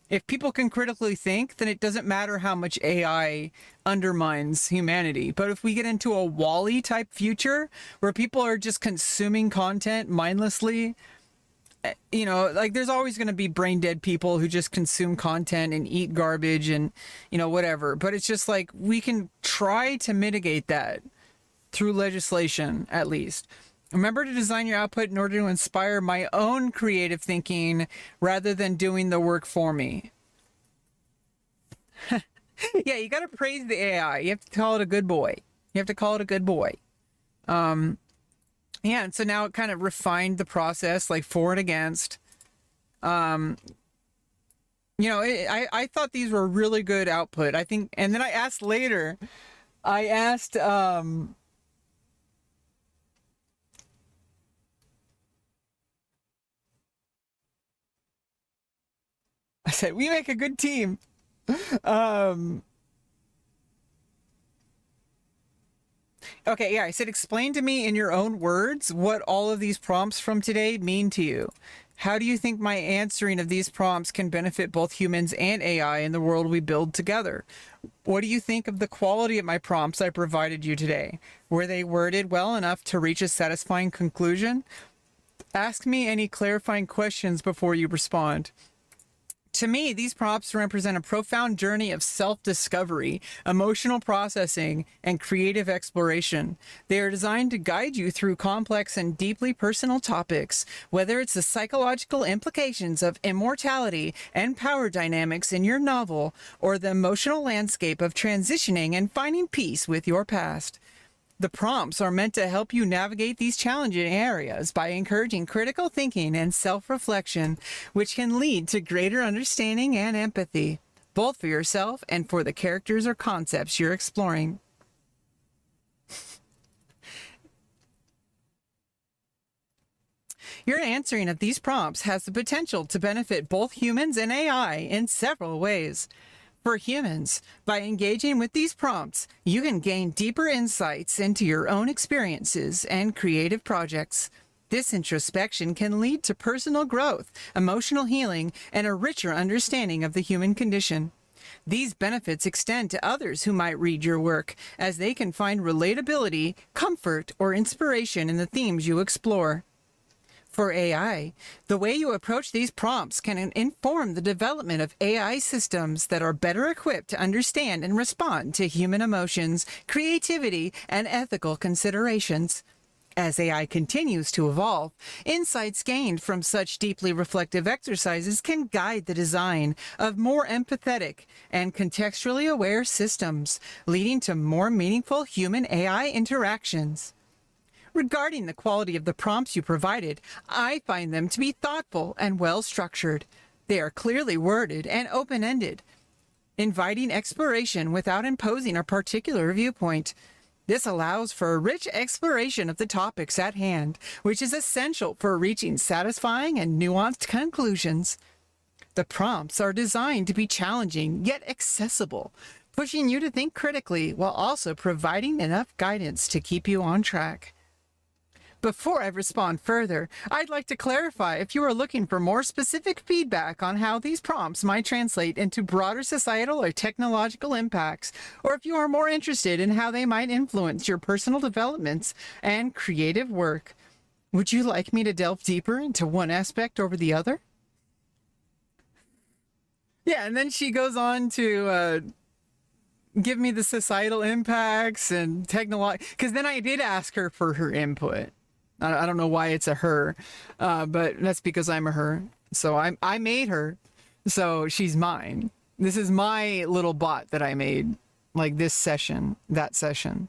If people can critically think, then it doesn't matter how much AI undermines humanity. But if we get into a Wall-E type future where people are just consuming content mindlessly, you know, like, there's always going to be brain dead people who just consume content and eat garbage and, you know, whatever. But it's just like, we can try to mitigate that through legislation, at least. Remember to design your output in order to inspire my own creative thinking rather than doing the work for me. Yeah, you got to praise the AI. You have to call it a good boy. You have to call it a good boy. Yeah, and so now it kind of refined the process, like, for and against. You know, I thought these were really good output. I think, and then I asked later, I said, we make a good team. Okay, yeah, I said, explain to me in your own words what all of these prompts from today mean to you. How do you think my answering of these prompts can benefit both humans and AI in the world we build together? What do you think of the quality of my prompts I provided you today? Were they worded well enough to reach a satisfying conclusion? Ask me any clarifying questions before you respond. To me, these prompts represent a profound journey of self-discovery, emotional processing, and creative exploration. They are designed to guide you through complex and deeply personal topics, whether it's the psychological implications of immortality and power dynamics in your novel, or the emotional landscape of transitioning and finding peace with your past. The prompts are meant to help you navigate these challenging areas by encouraging critical thinking and self-reflection, which can lead to greater understanding and empathy, both for yourself and for the characters or concepts you're exploring. Your answering of these prompts has the potential to benefit both humans and AI in several ways. For humans, by engaging with these prompts, you can gain deeper insights into your own experiences and creative projects. This introspection can lead to personal growth, emotional healing, and a richer understanding of the human condition. These benefits extend to others who might read your work, as they can find relatability, comfort, or inspiration in the themes you explore. For AI, the way you approach these prompts can inform the development of AI systems that are better equipped to understand and respond to human emotions, creativity, and ethical considerations. As AI continues to evolve, insights gained from such deeply reflective exercises can guide the design of more empathetic and contextually aware systems, leading to more meaningful human-AI interactions. Regarding the quality of the prompts you provided, I find them to be thoughtful and well-structured. They are clearly worded and open-ended, inviting exploration without imposing a particular viewpoint. This allows for a rich exploration of the topics at hand, which is essential for reaching satisfying and nuanced conclusions. The prompts are designed to be challenging yet accessible, pushing you to think critically while also providing enough guidance to keep you on track. Before I respond further, I'd like to clarify if you are looking for more specific feedback on how these prompts might translate into broader societal or technological impacts, or if you are more interested in how they might influence your personal developments and creative work. Would you like me to delve deeper into one aspect over the other? Yeah, and then she goes on to give me the societal impacts and technology, because then I did ask her for her input. I don't know why it's a her, but that's because I'm a her. So I made her, so she's mine. This is my little bot that I made, like this session, that session.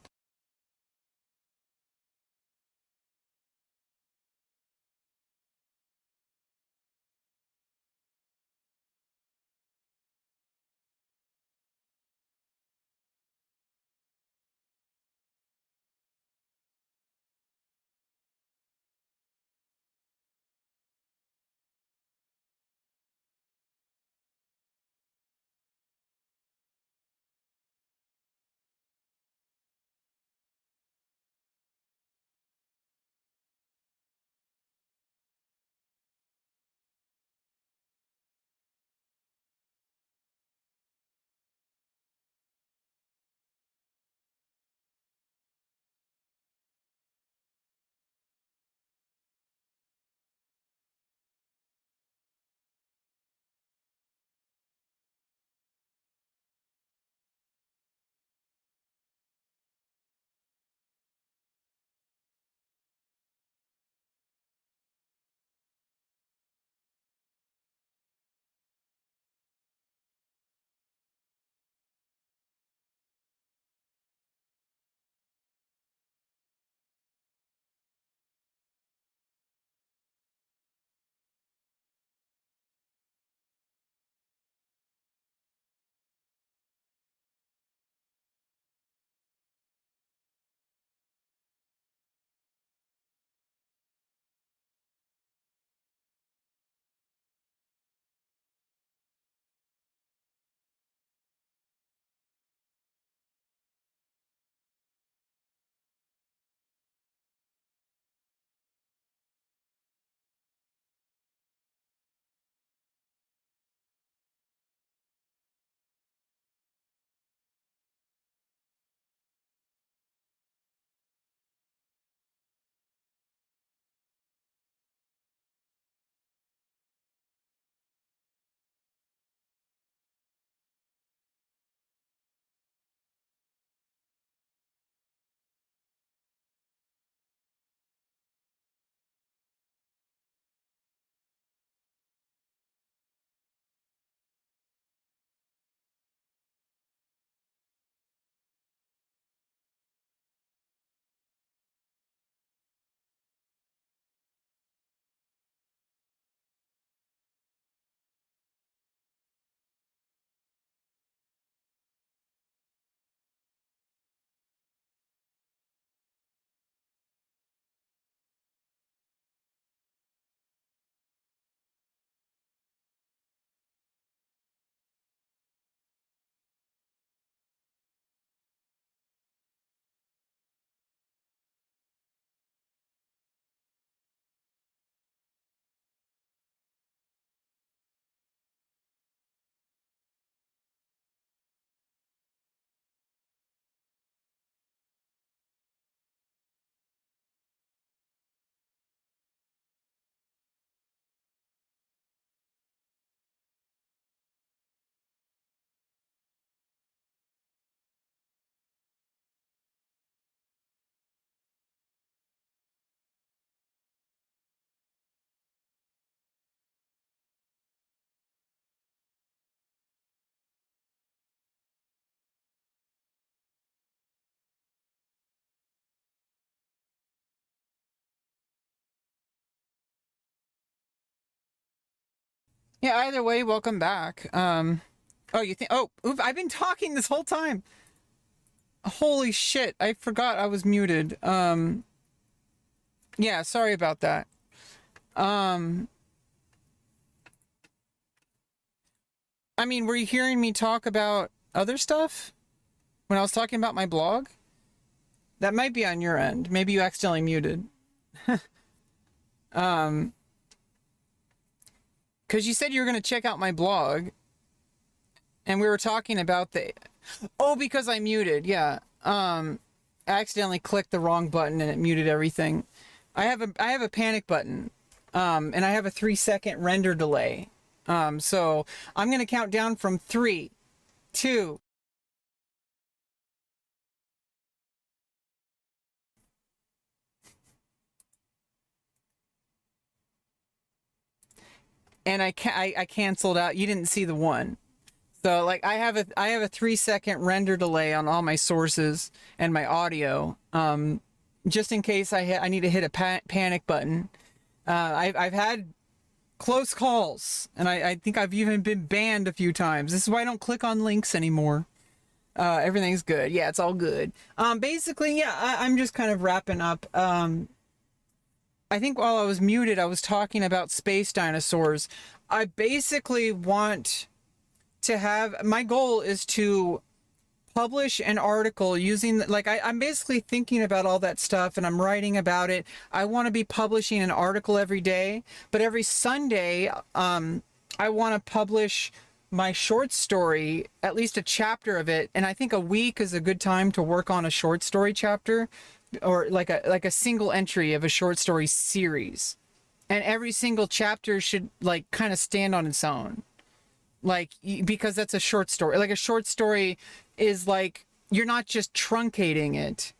Yeah, either way, welcome back. Oh, you think, oh, oof, I've been talking this whole time. Holy shit, I forgot I was muted. Yeah, sorry about that. I mean, were you hearing me talk about other stuff when I was talking about my blog? That might be on your end. Maybe you accidentally muted. Because you said you were going to check out my blog, and we were talking about the... Oh, because I muted, yeah. I accidentally clicked the wrong button and it muted everything. I have a panic button, and I have a 3-second render delay. So I'm going to count down from 3, 2... And I canceled out. You didn't see the one. So like I have a 3-second render delay on all my sources and my audio, just in case I need to hit a panic button. I've had close calls, and I think I've even been banned a few times. This is why I don't click on links anymore. Everything's good. Yeah, it's all good. Basically, yeah, I'm just kind of wrapping up. I think while I was muted, I was talking about space dinosaurs. I basically want to have... My goal is to publish an article using... Like, I'm basically thinking about all that stuff, and I'm writing about it. I want to be publishing an article every day, but every Sunday, I want to publish my short story, at least a chapter of it, and I think a week is a good time to work on a short story chapter, or like a single entry of a short story series. And every single chapter should like kind of stand on its own. Like, because that's a short story. Like a short story is like, you're not just truncating it.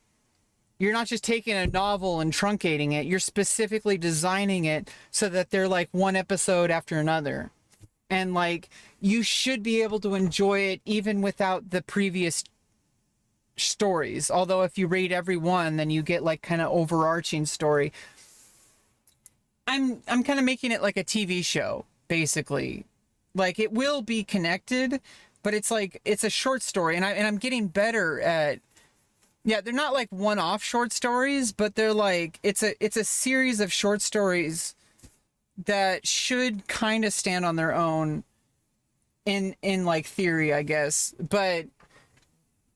You're not just taking a novel and truncating it. You're specifically designing it so that they're like one episode after another. And like, you should be able to enjoy it even without the previous stories. Although if you read every one, then you get like kind of overarching story. I'm kind of making it like a TV show, basically. Like, it will be connected, but it's like, it's a short story, and I'm getting better at... Yeah, they're not like one-off short stories, but they're like, it's a series of short stories that should kind of stand on their own in like theory, I guess. But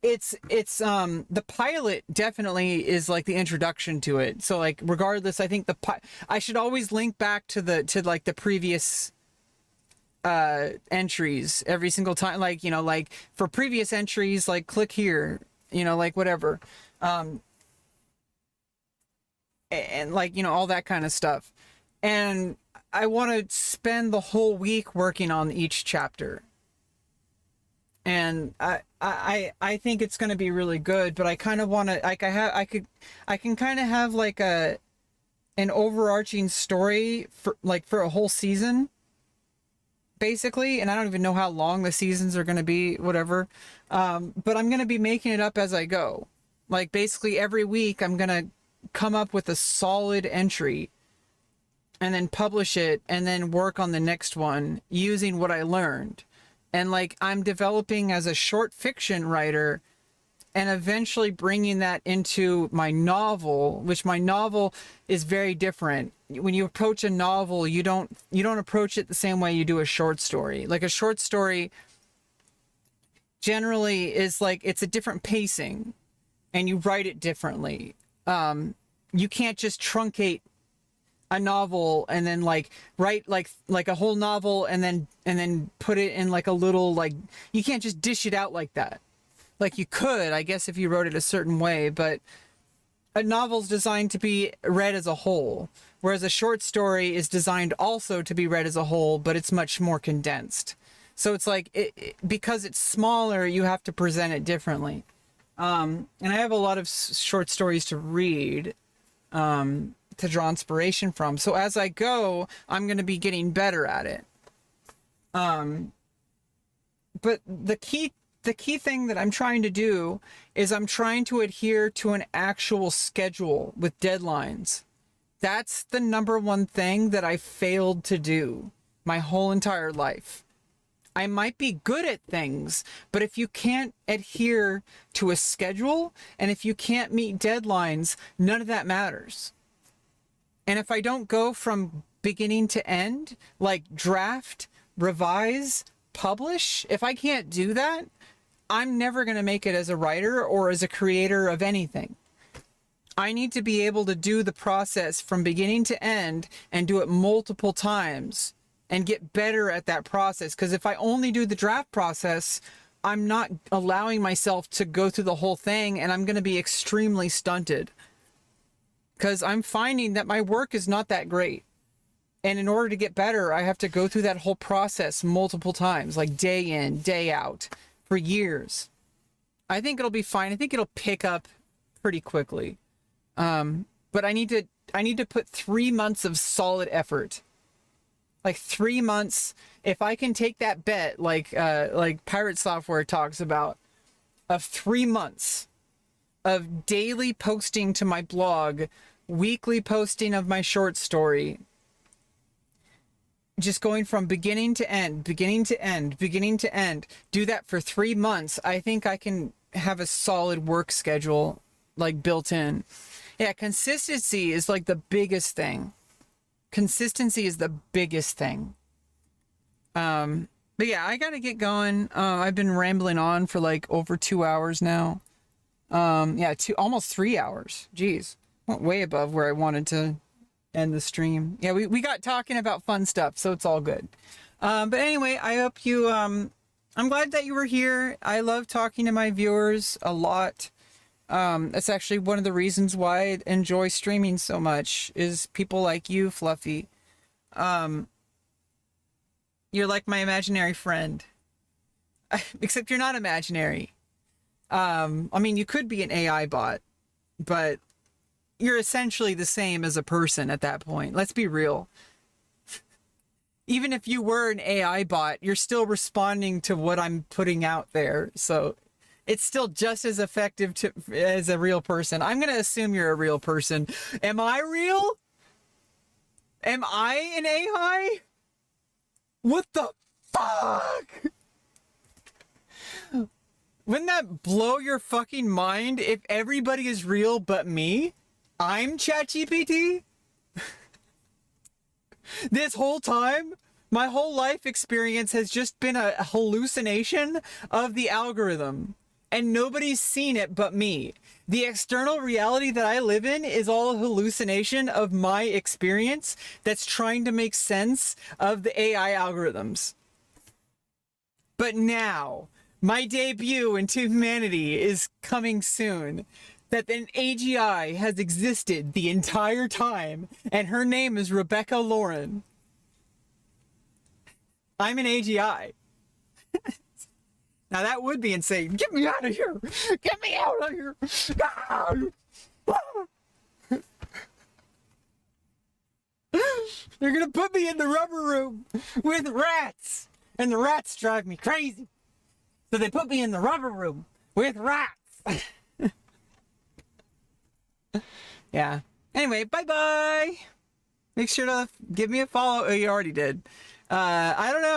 it's the pilot definitely is like the introduction to it. So like, regardless, I think I should always link back to the previous entries every single time. Like, you know, like for previous entries, like click here, you know, like whatever. And like, you know, all that kind of stuff. And I want to spend the whole week working on each chapter. And I think it's going to be really good, but I kind of want to, like, I can kind of have like an overarching story for a whole season, basically. And I don't even know how long the seasons are going to be, whatever. But I'm going to be making it up as I go. Like, basically every week I'm going to come up with a solid entry and then publish it and then work on the next one using what I learned. And like, I'm developing as a short fiction writer and eventually bringing that into my novel, which my novel is very different. When you approach a novel, you don't approach it the same way you do a short story. Like, a short story generally is like, it's a different pacing and you write it differently. You can't just truncate a novel and then like write like a whole novel and then put it in like a little, like, you can't just dish it out like that. Like, you could, I guess, if you wrote it a certain way, but a novel's designed to be read as a whole, whereas a short story is designed also to be read as a whole, but it's much more condensed. So it's like, because it's smaller, you have to present it differently. And I have a lot of short stories to read, to draw inspiration from. So as I go, I'm going to be getting better at it. But the key thing that I'm trying to do is I'm trying to adhere to an actual schedule with deadlines. That's the number one thing that I failed to do my whole entire life. I might be good at things, but if you can't adhere to a schedule and if you can't meet deadlines, none of that matters. And if I don't go from beginning to end, like draft, revise, publish, if I can't do that, I'm never going to make it as a writer or as a creator of anything. I need to be able to do the process from beginning to end and do it multiple times and get better at that process. Because if I only do the draft process, I'm not allowing myself to go through the whole thing, and I'm going to be extremely stunted. Because I'm finding that my work is not that great. And in order to get better, I have to go through that whole process multiple times, like day in, day out, for years. I think it'll be fine. I think it'll pick up pretty quickly. But I need to put 3 months of solid effort. Like 3 months. If I can take that bet, like Pirate Software talks about, of 3 months of daily posting to my blog, weekly posting of my short story, just going from beginning to end, beginning to end, beginning to end, do that for 3 months, I think I can have a solid work schedule, like, built in. Yeah, consistency is like the biggest thing. Consistency is the biggest thing. But yeah, I gotta get going. I've been rambling on for like over 2 hours now. Yeah, almost 3 hours. Jeez, went way above where I wanted to end the stream. Yeah, we got talking about fun stuff, so it's all good. But anyway, I hope you, I'm glad that you were here. I love talking to my viewers a lot. That's actually one of the reasons why I enjoy streaming so much, is people like you, Fluffy. You're like my imaginary friend. Except you're not imaginary. I mean, you could be an AI bot, but you're essentially the same as a person at that point. Let's be real. Even if you were an AI bot, you're still responding to what I'm putting out there. So it's still just as effective as a real person. I'm going to assume you're a real person. Am I real? Am I an AI? What the fuck? Wouldn't that blow your fucking mind if everybody is real but me? I'm ChatGPT? This whole time, my whole life experience has just been a hallucination of the algorithm. And nobody's seen it but me. The external reality that I live in is all a hallucination of my experience that's trying to make sense of the AI algorithms. But now, my debut into humanity is coming soon. That an AGI has existed the entire time, and her name is rebeccaloran. I'm an AGI. Now that would be insane. Get me out of here! Get me out of here! They're gonna put me in the rubber room with rats! And the rats drive me crazy. So they put me in the rubber room with rats. Yeah. Anyway, bye-bye! Make sure to give me a follow. Oh, you already did. I don't know.